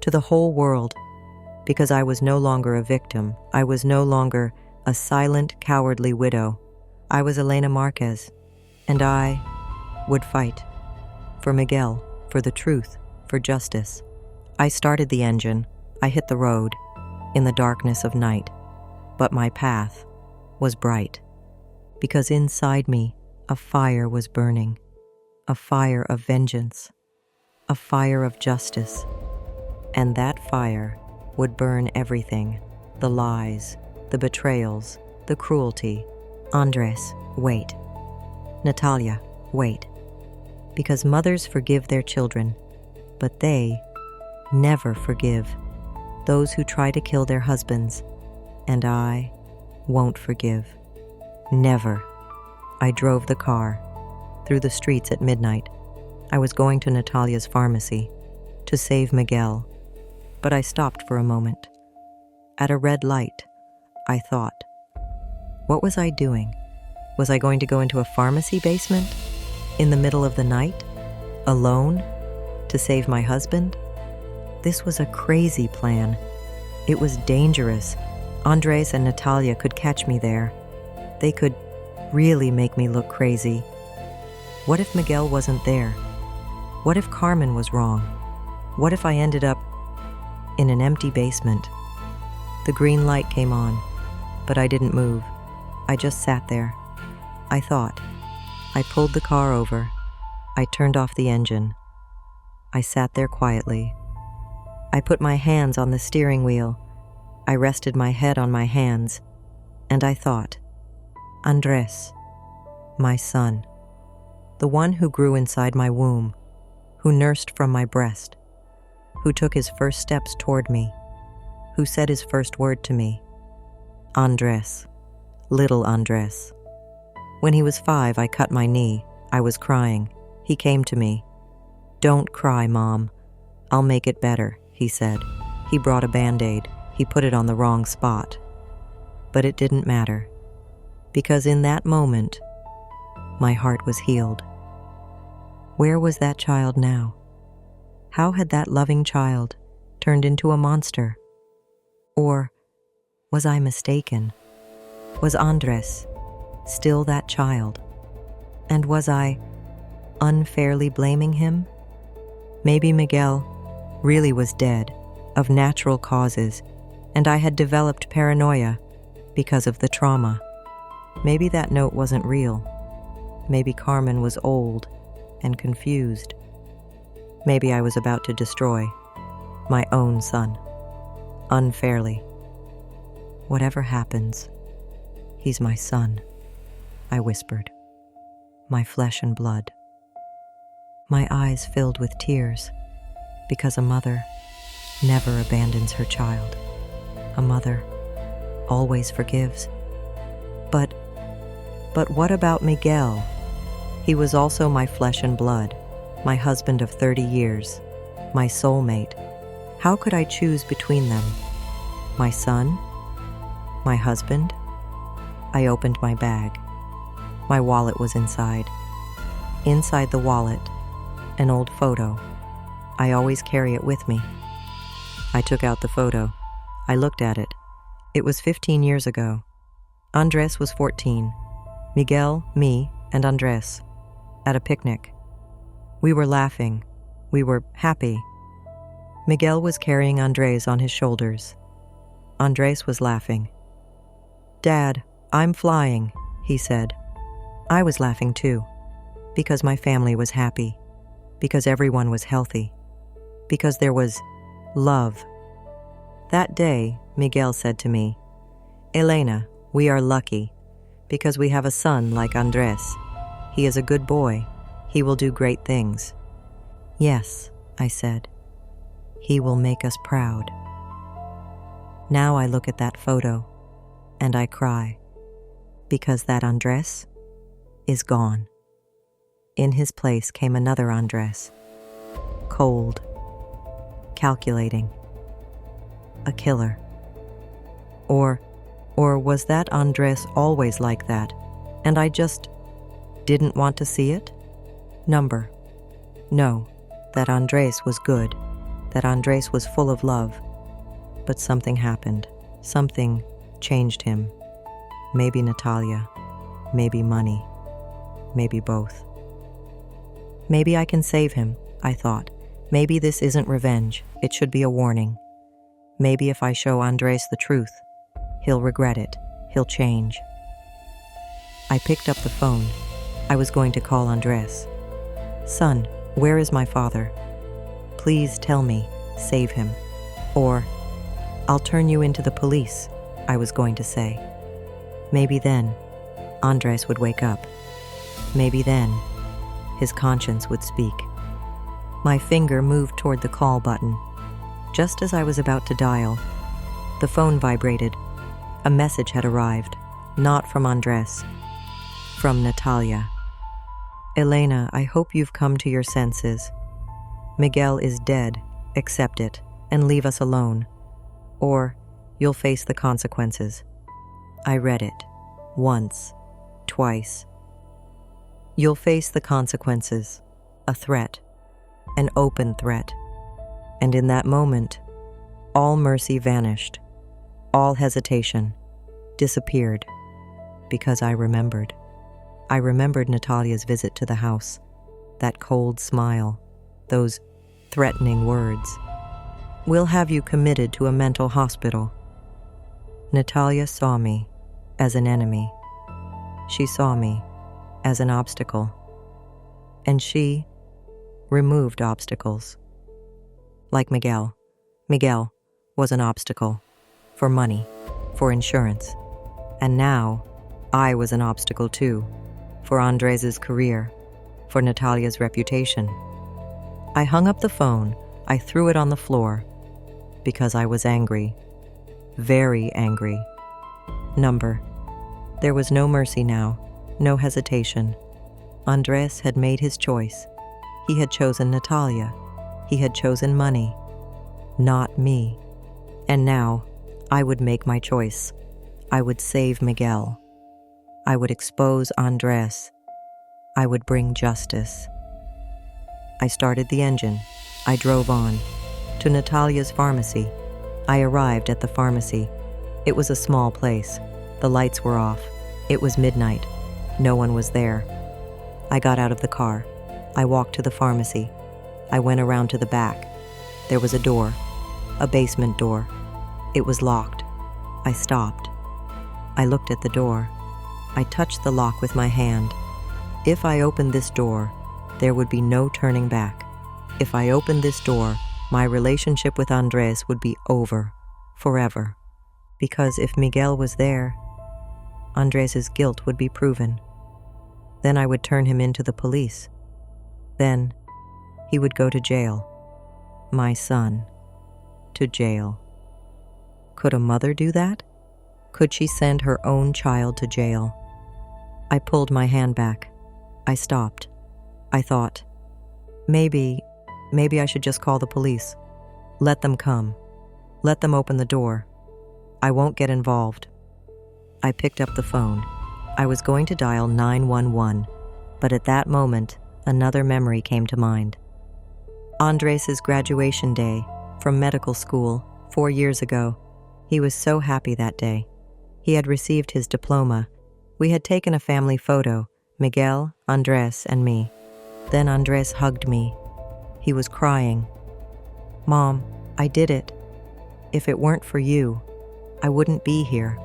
[SPEAKER 1] to the whole world, because I was no longer a victim. I was no longer a silent, cowardly widow. I was Elena Marquez, and I would fight for Miguel, for the truth, for justice. I started the engine. I hit the road in the darkness of night, but my path was bright, because inside me a fire was burning, a fire of vengeance, a fire of justice, and that fire would burn everything, the lies, the betrayals, the cruelty. Andres, wait. Natalia, wait. Because mothers forgive their children, but they never forgive those who try to kill their husbands, and I won't forgive. Never. I drove the car through the streets at midnight. I was going to Natalia's pharmacy to save Miguel, but I stopped for a moment. At a red light, I thought. What was I doing? Was I going to go into a pharmacy basement? In the middle of the night? Alone? To save my husband? This was a crazy plan. It was dangerous. Andres and Natalia could catch me there. They could really make me look crazy. What if Miguel wasn't there? What if Carmen was wrong? What if I ended up in an empty basement? The green light came on, but I didn't move. I just sat there. I thought. I pulled the car over. I turned off the engine. I sat there quietly. I put my hands on the steering wheel. I rested my head on my hands, and I thought, Andres, my son, the one who grew inside my womb, who nursed from my breast, who took his first steps toward me, who said his first word to me. Andres, little Andres. When he was 5, I cut my knee. I was crying. He came to me. Don't cry, Mom. I'll make it better, he said. He brought a Band-Aid. He put it on the wrong spot. But it didn't matter, because in that moment, my heart was healed. Where was that child now? How had that loving child turned into a monster? Or was I mistaken? Was Andres still that child? And was I unfairly blaming him? Maybe Miguel really was dead of natural causes, and I had developed paranoia because of the trauma. Maybe that note wasn't real. Maybe Carmen was old and confused. Maybe I was about to destroy my own son, unfairly. Whatever happens, he's my son, I whispered, my flesh and blood. My eyes filled with tears, because a mother never abandons her child. A mother always forgives. But what about Miguel? He was also my flesh and blood, my husband of 30 years, my soulmate. How could I choose between them? My son? My husband? I opened my bag. My wallet was inside. Inside the wallet, an old photo. I always carry it with me. I took out the photo. I looked at it. It was 15 years ago. Andres was 14. Miguel, me, and Andres at a picnic. We were laughing. We were happy. Miguel was carrying Andres on his shoulders. Andres was laughing. Dad, I'm flying, he said. I was laughing too, because my family was happy, because everyone was healthy, because there was love. That day, Miguel said to me, Elena, we are lucky, because we have a son like Andres. He is a good boy. He will do great things. Yes, I said. He will make us proud. Now I look at that photo, and I cry, because that Andres is gone. In his place came another Andres, cold, calculating, a killer. Or was that Andres always like that, and I just didn't want to see it? No, that Andres was good, that Andres was full of love. But something happened. Something changed him. Maybe Natalia, maybe money, maybe both. Maybe I can save him, I thought. Maybe this isn't revenge. It should be a warning. Maybe if I show Andres the truth, he'll regret it. He'll change. I picked up the phone. I was going to call Andres. Son, where is my father? Please tell me, save him. Or, I'll turn you into the police, I was going to say. Maybe then, Andres would wake up. Maybe then, his conscience would speak. My finger moved toward the call button. Just as I was about to dial, the phone vibrated. A message had arrived, not from Andres, from Natalia. Elena, I hope you've come to your senses. Miguel is dead. Accept it and leave us alone, or you'll face the consequences. I read it. Once. Twice. You'll face the consequences. A threat. An open threat. And in that moment, all mercy vanished. All hesitation disappeared. Because I remembered. I remembered Natalia's visit to the house. That cold smile. Those threatening words. We'll have you committed to a mental hospital. Natalia saw me as an enemy. She saw me as an obstacle. And she removed obstacles. Like Miguel. Miguel was an obstacle. For money. For insurance. And now, I was an obstacle too. For Andres' career. For Natalia's reputation. I hung up the phone. I threw it on the floor. Because I was angry. Very angry. Number. There was no mercy now. No hesitation. Andres had made his choice. He had chosen Natalia. He had chosen money. Not me. And now, I would make my choice. I would save Miguel. I would expose Andres. I would bring justice. I started the engine. I drove on. To Natalia's pharmacy. I arrived at the pharmacy. It was a small place. The lights were off. It was midnight. No one was there. I got out of the car. I walked to the pharmacy. I went around to the back. There was a door. A basement door. It was locked. I stopped. I looked at the door. I touched the lock with my hand. If I opened this door, there would be no turning back. If I opened this door, my relationship with Andres would be over, forever. Because if Miguel was there, Andres' guilt would be proven. Then I would turn him into the police. Then he would go to jail. My son. To jail. Could a mother do that? Could she send her own child to jail? I pulled my hand back. I stopped. I thought, maybe I should just call the police. Let them come. Let them open the door. I won't get involved. I picked up the phone. I was going to dial 911, but at that moment, another memory came to mind. Andres' graduation day from medical school 4 years ago. He was so happy that day. He had received his diploma. We had taken a family photo, Miguel, Andres, and me. Then Andres hugged me. He was crying. Mom, I did it. If it weren't for you, I wouldn't be here.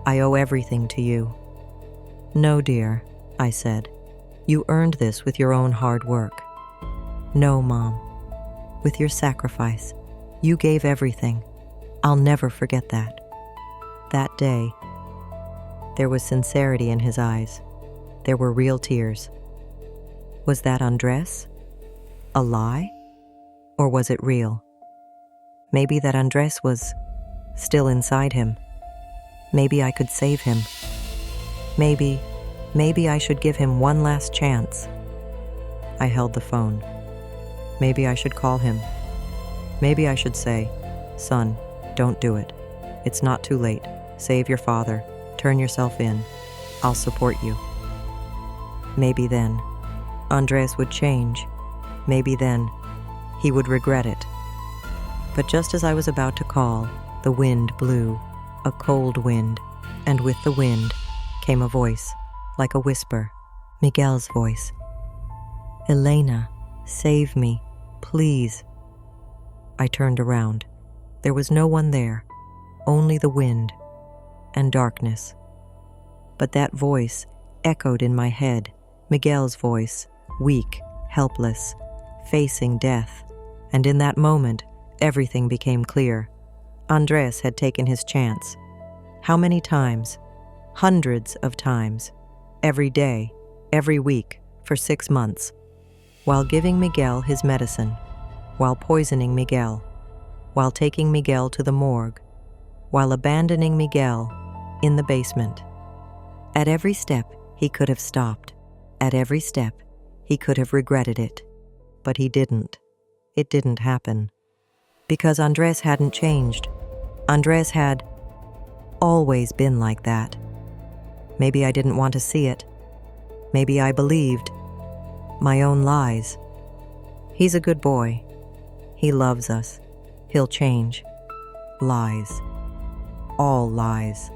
[SPEAKER 1] I owe everything to you. No, dear, I said. You earned this with your own hard work. No, Mom. With your sacrifice. You gave everything. I'll never forget that. That day, there was sincerity in his eyes. There were real tears. Was that Andres? A lie? Or was it real? Maybe that Andres was still inside him. Maybe I could save him. Maybe I should give him one last chance. I held the phone. Maybe I should call him. Maybe I should say, Son, don't do it. It's not too late. Save your father. Turn yourself in. I'll support you. Maybe then, Andres would change. Maybe then, he would regret it. But just as I was about to call, the wind blew, a cold wind, and with the wind came a voice, like a whisper, Miguel's voice. Elena, save me, please. I turned around. There was no one there, only the wind and darkness. But that voice echoed in my head, Miguel's voice, weak, helpless, facing death. And in that moment, everything became clear. Andres had taken his chance. How many times? Hundreds of times. Every day, every week, for 6 months. While giving Miguel his medicine. While poisoning Miguel. While taking Miguel to the morgue. While abandoning Miguel in the basement. At every step, he could have stopped. At every step, he could have regretted it. But he didn't. It didn't happen. Because Andres hadn't changed. Andres had always been like that. Maybe I didn't want to see it. Maybe I believed my own lies. He's a good boy. He loves us. He'll change. Lies. All lies.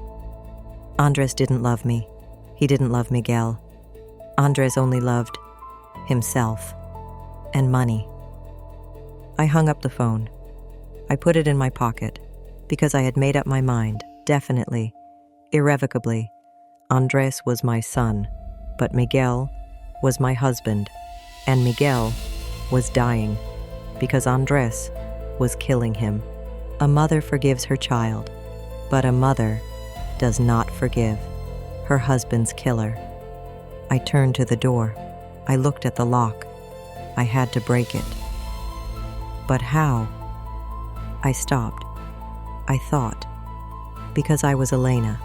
[SPEAKER 1] Andres didn't love me. He didn't love Miguel. Andres only loved himself and money. I hung up the phone. I put it in my pocket because I had made up my mind, definitely, irrevocably. Andres was my son, but Miguel was my husband, and Miguel was dying because Andres was killing him. A mother forgives her child, but a mother does not forgive her husband's killer. I turned to the door. I looked at the lock. I had to break it. But how? I stopped. I thought. Because I was Elena.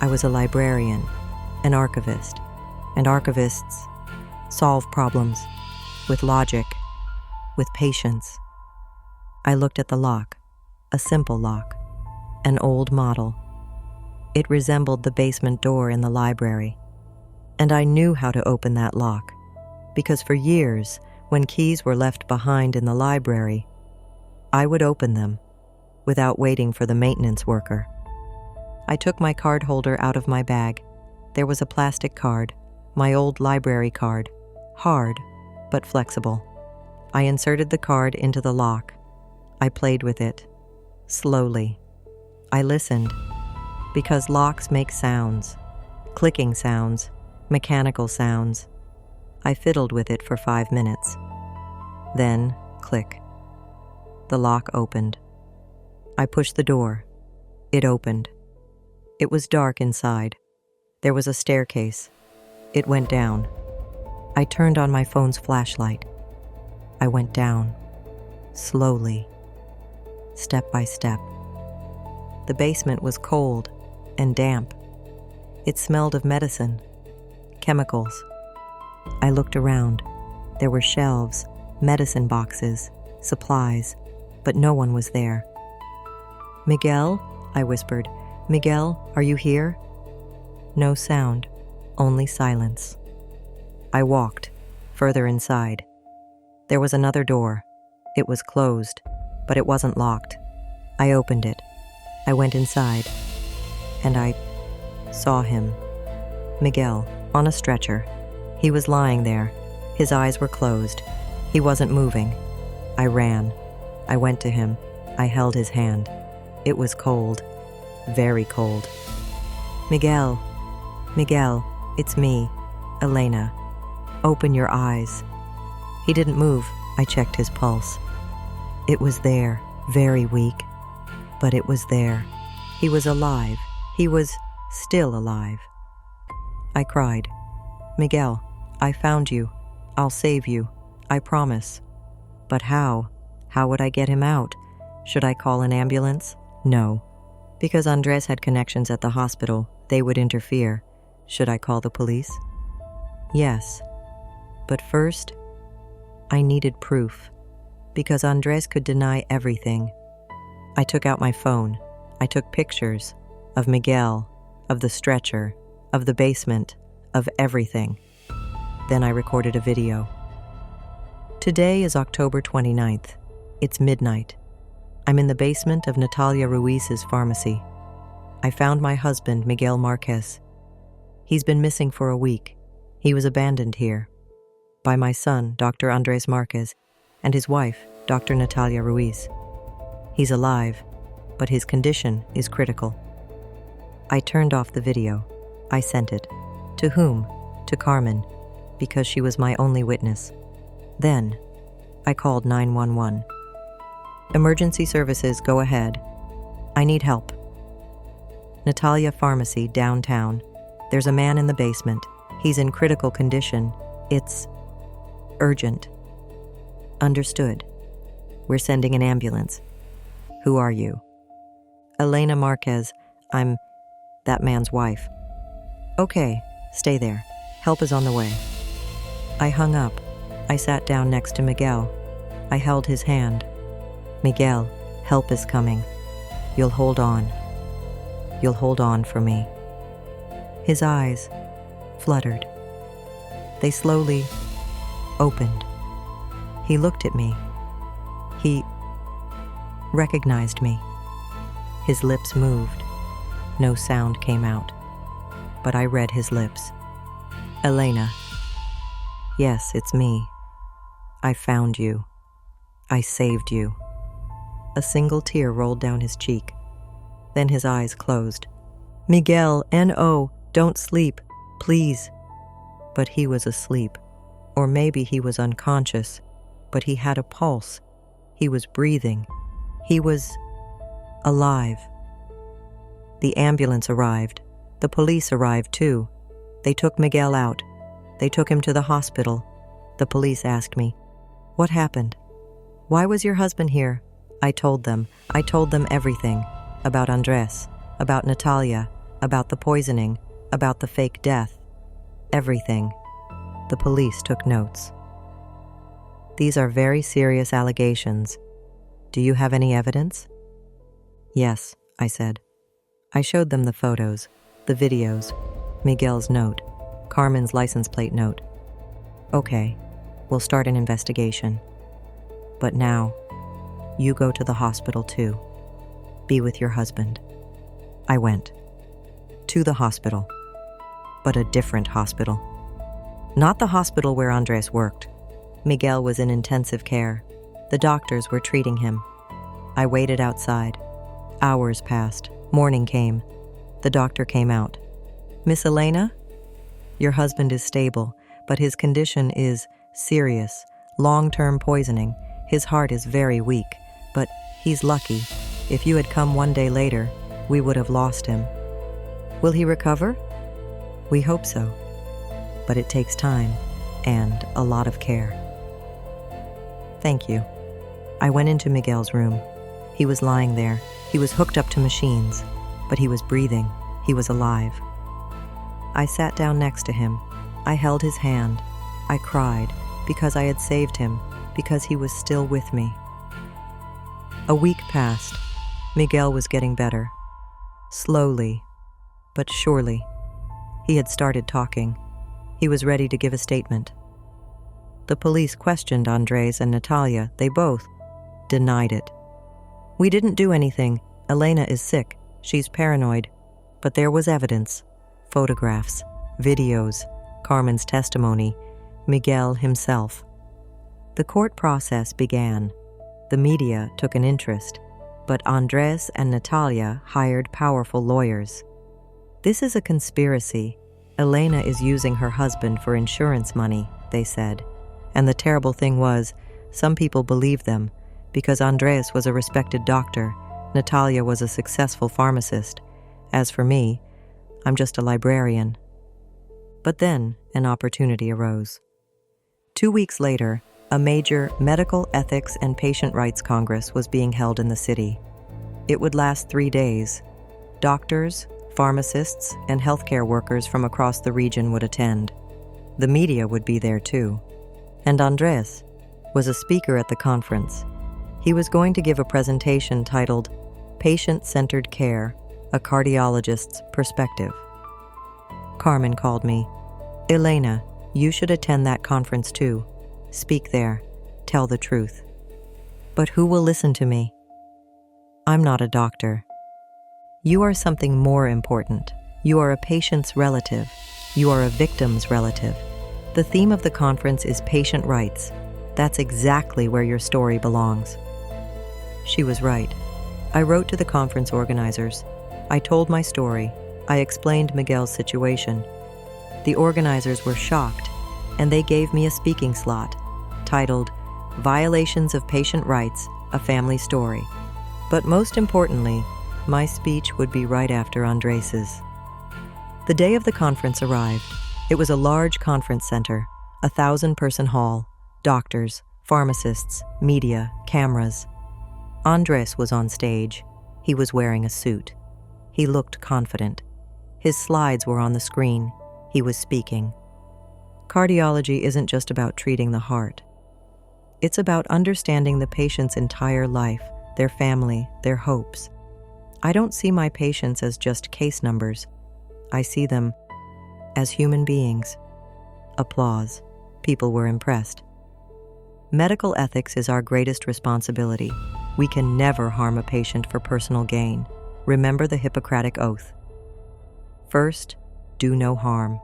[SPEAKER 1] I was a librarian, an archivist, and archivists solve problems with logic, with patience. I looked at the lock, a simple lock, an old model. It resembled the basement door in the library, and I knew how to open that lock, because for years, when keys were left behind in the library, I would open them without waiting for the maintenance worker. I took my card holder out of my bag. There was a plastic card, my old library card, hard but flexible. I inserted the card into the lock. I played with it, slowly. I listened, because locks make sounds, clicking sounds, mechanical sounds. I fiddled with it for 5 minutes. Then, click. The lock opened. I pushed the door. It opened. It was dark inside. There was a staircase. It went down. I turned on my phone's flashlight. I went down, slowly, step by step. The basement was cold and damp. It smelled of medicine, chemicals. I looked around. There were shelves, medicine boxes, supplies, but no one was there. "Miguel?" I whispered. "Miguel, are you here?" No sound, only silence. I walked further inside. There was another door. It was closed, but it wasn't locked. I opened it. I went inside, and I saw him. Miguel, on a stretcher. He was lying there. His eyes were closed. He wasn't moving. I ran. I went to him. I held his hand. It was cold, very cold. "Miguel, Miguel, it's me, Elena. Open your eyes." He didn't move. I checked his pulse. It was there, very weak, but it was there. He was alive. He was still alive. I cried, "Miguel, I found you. I'll save you. I promise." But how? How would I get him out? Should I call an ambulance? No. Because Andres had connections at the hospital, they would interfere. Should I call the police? Yes. But first, I needed proof. Because Andres could deny everything. I took out my phone. I took pictures of Miguel, of the stretcher, of the basement, of everything. Then I recorded a video. Today is October 29th. It's midnight. I'm in the basement of Natalia Ruiz's pharmacy. I found my husband, Miguel Marquez. He's been missing for a week. He was abandoned here by my son, Dr. Andres Marquez, and his wife, Dr. Natalia Ruiz. He's alive, but his condition is critical. I turned off the video. I sent it. To whom? To Carmen, because she was my only witness. Then, I called 911. "Emergency services, go ahead. I need help. Natalia Pharmacy, downtown. There's a man in the basement. He's in critical condition. It's urgent." "Understood. We're sending an ambulance." "Who are you?" "Elena Marquez. I'm that man's wife." "Okay, stay there. Help is on the way." I hung up. I sat down next to Miguel. I held his hand. "Miguel, help is coming. You'll hold on." you'll hold on for me." His eyes fluttered. They slowly opened. He looked at me. He recognized me. His lips moved. No sound came out, but I read his lips. "Elena." "Yes, it's me. I found you. I saved you." A single tear rolled down his cheek. Then his eyes closed. "Miguel, N.O., don't sleep, please." But he was asleep. Or maybe he was unconscious, but he had a pulse. He was breathing. He was alive. The ambulance arrived. The police arrived too. They took Miguel out. They took him to the hospital. The police asked me, "What happened? Why was your husband here?" I told them. I told them everything. About Andres, about Natalia, about the poisoning, about the fake death. Everything. The police took notes. "These are very serious allegations. Do you have any evidence?" "Yes," I said. I showed them the photos, the videos, Miguel's note, Carmen's license plate note. "Okay, we'll start an investigation. But now, you go to the hospital too. Be with your husband." I went. To the hospital. But a different hospital. Not the hospital where Andres worked. Miguel was in intensive care. The doctors were treating him. I waited outside. Hours passed. Morning came. The doctor came out. "Miss Elena, your husband is stable, but his condition is serious, long-term poisoning. His heart is very weak, but he's lucky. If you had come one day later, we would have lost him." "Will he recover?" "We hope so, but it takes time and a lot of care." "Thank you." I went into Miguel's room. He was lying there. He was hooked up to machines, but he was breathing. He was alive. I sat down next to him. I held his hand. I cried because I had saved him, because he was still with me. A week passed. Miguel was getting better. Slowly, but surely. He had started talking. He was ready to give a statement. The police questioned Andres and Natalia. They both denied it. "We didn't do anything. Elena is sick. She's paranoid." But there was evidence. Photographs, videos, Carmen's testimony, Miguel himself. The court process began. The media took an interest, but Andres and Natalia hired powerful lawyers. "This is a conspiracy. Elena is using her husband for insurance money," they said. And the terrible thing was, some people believed them, because Andres was a respected doctor, Natalia was a successful pharmacist. As for me, I'm just a librarian. But then an opportunity arose. 2 weeks later, a major medical ethics and patient rights congress was being held in the city. It would last 3 days. Doctors, pharmacists, and healthcare workers from across the region would attend. The media would be there too. And Andres was a speaker at the conference. He was going to give a presentation titled Patient-Centered Care, a Cardiologist's Perspective. Carmen called me. "Elena, you should attend that conference too. Speak there. Tell the truth." "But who will listen to me?" "I'm not a doctor. You are something more important. You are a patient's relative. You are a victim's relative. The theme of the conference is patient rights. That's exactly where your story belongs." She was right. I wrote to the conference organizers. I told my story. I explained Miguel's situation. The organizers were shocked, and they gave me a speaking slot titled Violations of Patient Rights, a Family Story. But most importantly, my speech would be right after Andres's. The day of the conference arrived. It was a large conference center, 1,000-person hall, doctors, pharmacists, media, cameras. Andres was on stage. He was wearing a suit. He looked confident. His slides were on the screen. He was speaking. Cardiology isn't just about treating the heart. It's about understanding the patient's entire life, their family, their hopes. I don't see my patients as just case numbers. I see them as human beings. Applause. People were impressed. Medical ethics is our greatest responsibility. We can never harm a patient for personal gain. Remember the Hippocratic Oath. First, do no harm.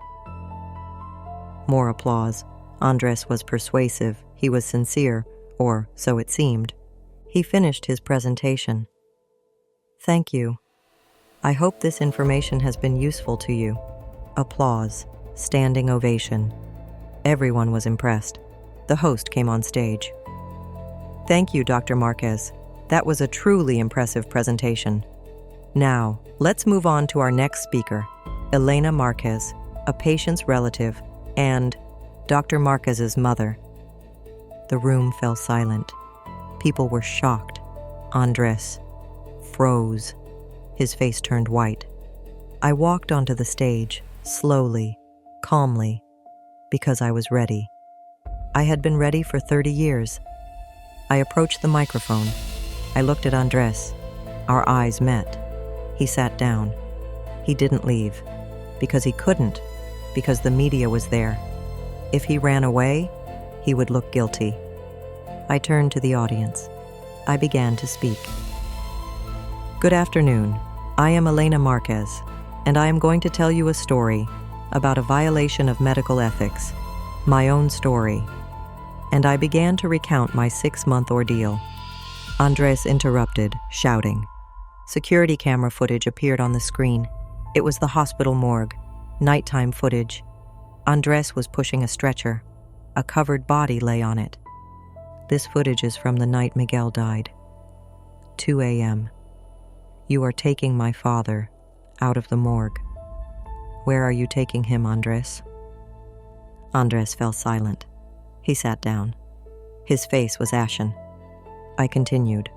[SPEAKER 1] More applause. Andres was persuasive. He was sincere, or so it seemed. He finished his presentation. Thank you. I hope this information has been useful to you. Applause. Standing ovation. Everyone was impressed. The host came on stage. Thank you, Dr. Marquez. That was a truly impressive presentation. Now, let's move on to our next speaker, Elena Marquez, a patient's relative, and Dr. Marquez's mother. The room fell silent. People were shocked. Andres froze. His face turned white. I walked onto the stage, slowly, calmly, because I was ready. I had been ready for 30 years. I approached the microphone. I looked at Andres. Our eyes met. He sat down. He didn't leave. Because he couldn't. Because the media was there. If he ran away, he would look guilty. I turned to the audience. I began to speak. Good afternoon. I am Elena Marquez, and I am going to tell you a story about a violation of medical ethics, my own story. And I began to recount my 6-month ordeal. Andres interrupted, shouting. Security camera footage appeared on the screen. It was the hospital morgue, nighttime footage. Andres was pushing a stretcher. A covered body lay on it. This footage is from the night Miguel died. 2 a.m. You are taking my father out of the morgue. Where are you taking him, Andres? Andres fell silent. He sat down. His face was ashen. I continued.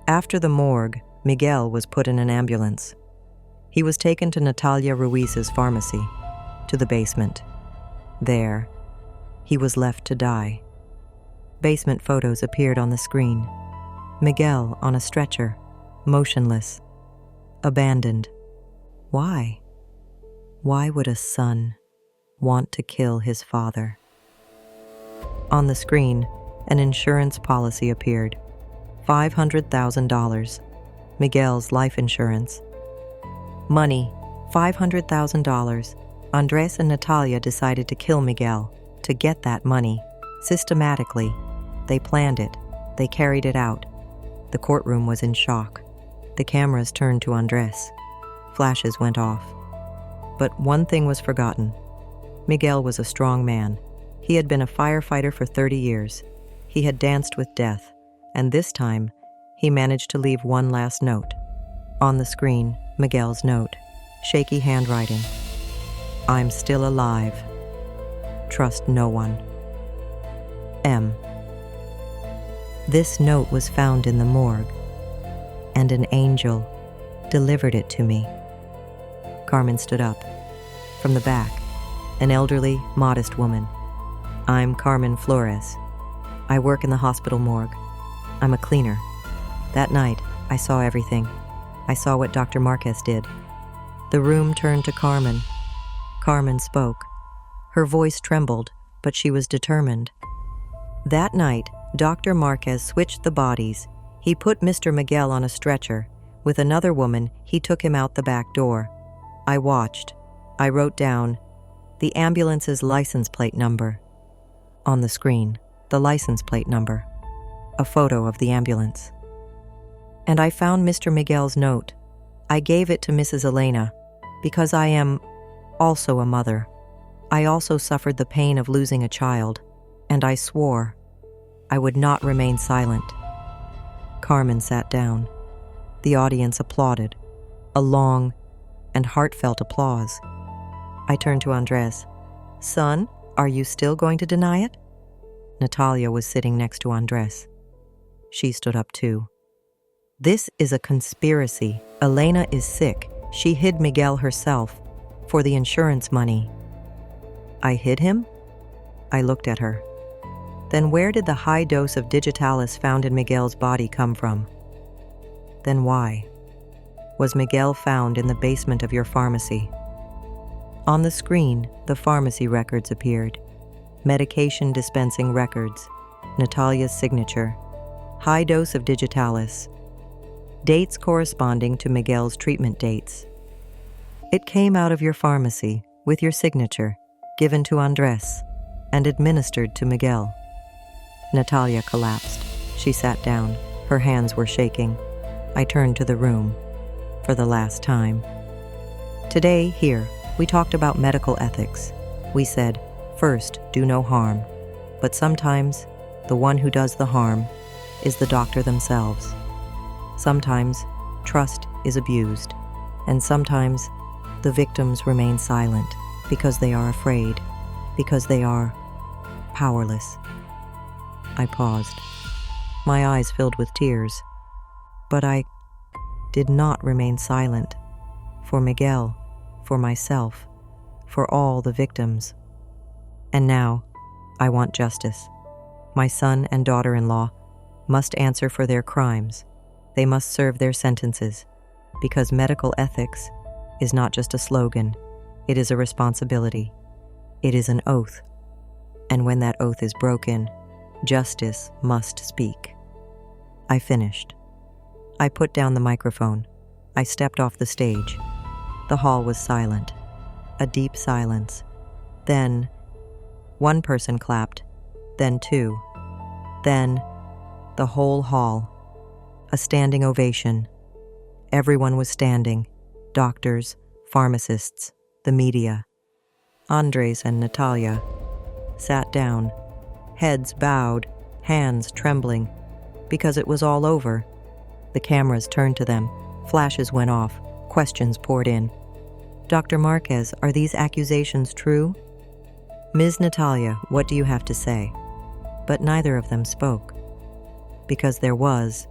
[SPEAKER 1] After the morgue, Miguel was put in an ambulance. He was taken to Natalia Ruiz's pharmacy, to the basement. There, he was left to die. Basement photos appeared on the screen. Miguel on a stretcher, motionless, abandoned. Why? Why would a son want to kill his father? On the screen, an insurance policy appeared. $500,000. Miguel's life insurance. Money, $500,000. Andres and Natalia decided to kill Miguel to get that money. Systematically, they planned it. They carried it out. The courtroom was in shock. The cameras turned to Andres. Flashes went off. But one thing was forgotten. Miguel was a strong man. He had been a firefighter for 30 years. He had danced with death, and this time, he managed to leave one last note. On the screen, Miguel's note, shaky handwriting. I'm still alive. Trust no one. M. This note was found in the morgue, and an angel delivered it to me. Carmen stood up. From the back, an elderly, modest woman. I'm Carmen Flores. I work in the hospital morgue. I'm a cleaner. That night, I saw everything. I saw what Dr. Marquez did. The room turned to Carmen. Carmen spoke. Her voice trembled, but she was determined. That night, Dr. Marquez switched the bodies. He put Mr. Miguel on a stretcher. With another woman, he took him out the back door. I watched. I wrote down the ambulance's license plate number. On the screen, the license plate number. A photo of the ambulance. And I found Mr. Miguel's note. I gave it to Mrs. Elena because I am also a mother. I also suffered the pain of losing a child, and I swore I would not remain silent. Carmen sat down. The audience applauded, a long and heartfelt applause. I turned to Andres. Son, are you still going to deny it? Natalia was sitting next to Andres. She stood up too. This is a conspiracy. Elena is sick. She hid Miguel herself for the insurance money. I hid him? I looked at her. Then where did the high dose of digitalis found in Miguel's body come from? Then why? was Miguel found in the basement of your pharmacy. On the screen, the pharmacy records appeared. Medication dispensing records, Natalia's signature, high dose of digitalis, dates corresponding to Miguel's treatment dates. It came out of your pharmacy with your signature, given to Andres, and administered to Miguel. Natalia collapsed. She sat down. Her hands were shaking. I turned to the room. For the last time. Today, here, we talked about medical ethics. We said, first, do no harm. But sometimes, the one who does the harm is the doctor themselves. Sometimes, trust is abused. And sometimes, the victims remain silent because they are afraid, because they are powerless. I paused. My eyes filled with tears. But I did not remain silent. For Miguel, for myself, for all the victims. And now, I want justice. My son and daughter-in-law must answer for their crimes. They must serve their sentences, because medical ethics is not just a slogan. It is a responsibility. It is an oath. And when that oath is broken, justice must speak. I finished. I put down the microphone. I stepped off the stage. The hall was silent. A deep silence. Then, one person clapped. Then two. Then, the whole hall. A standing ovation. Everyone was standing. Doctors, pharmacists, the media. Andres and Natalia sat down, heads bowed, hands trembling, because it was all over. The cameras turned to them. Flashes went off. Questions poured in. Dr. Marquez, are these accusations true? Ms. Natalia, what do you have to say? But neither of them spoke, because there was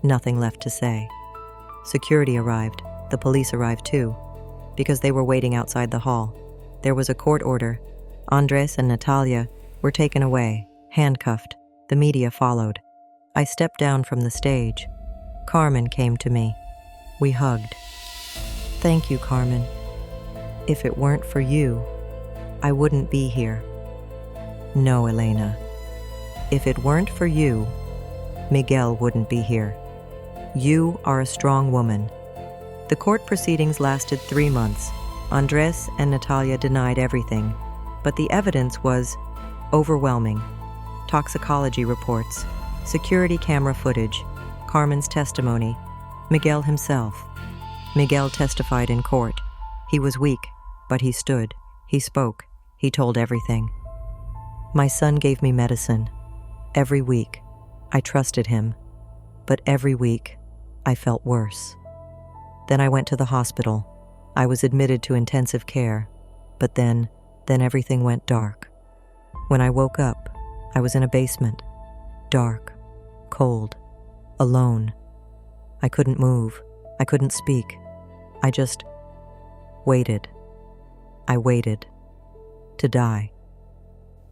[SPEAKER 1] nothing left to say. Security arrived. The police arrived too, because they were waiting outside the hall. There was a court order. Andres and Natalia were taken away, handcuffed. The media followed. I stepped down from the stage. Carmen came to me. We hugged. Thank you, Carmen. If it weren't for you, I wouldn't be here. No, Elena. If it weren't for you, Miguel wouldn't be here. You are a strong woman. The court proceedings lasted 3 months. Andres and Natalia denied everything, but the evidence was overwhelming. Toxicology reports, security camera footage, Carmen's testimony, Miguel himself. Miguel testified in court. He was weak, but he stood. He spoke. He told everything. My son gave me medicine. Every week, I trusted him. But every week, I felt worse. Then I went to the hospital. I was admitted to intensive care. But then everything went dark. When I woke up, I was in a basement. Dark, cold, alone. I couldn't move. I couldn't speak. I just waited. I waited to die.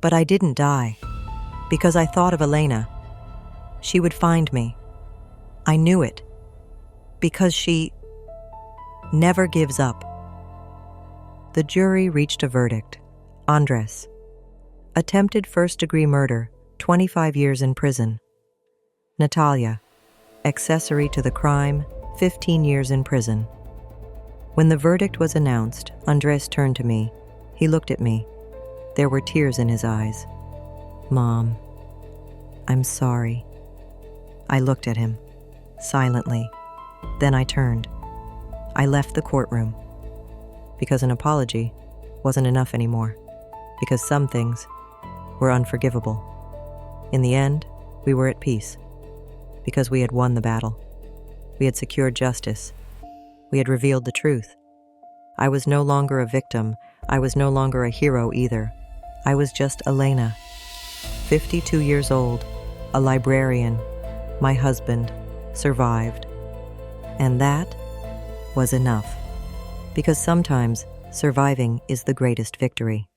[SPEAKER 1] But I didn't die, because I thought of Elena. She would find me. I knew it, because she never gives up. The jury reached a verdict. Andres. Attempted first-degree murder, 25 years in prison. Natalia. Accessory to the crime, 15 years in prison. When the verdict was announced, Andres turned to me. He looked at me. There were tears in his eyes. Mom, I'm sorry. I looked at him, silently. Then I turned. I left the courtroom, because an apology wasn't enough anymore, because some things were unforgivable. In the end, we were at peace, because we had won the battle. We had secured justice. We had revealed the truth. I was no longer a victim. I was no longer a hero either. I was just Elena, 52 years old, a librarian. My husband survived. And that was enough, because sometimes surviving is the greatest victory.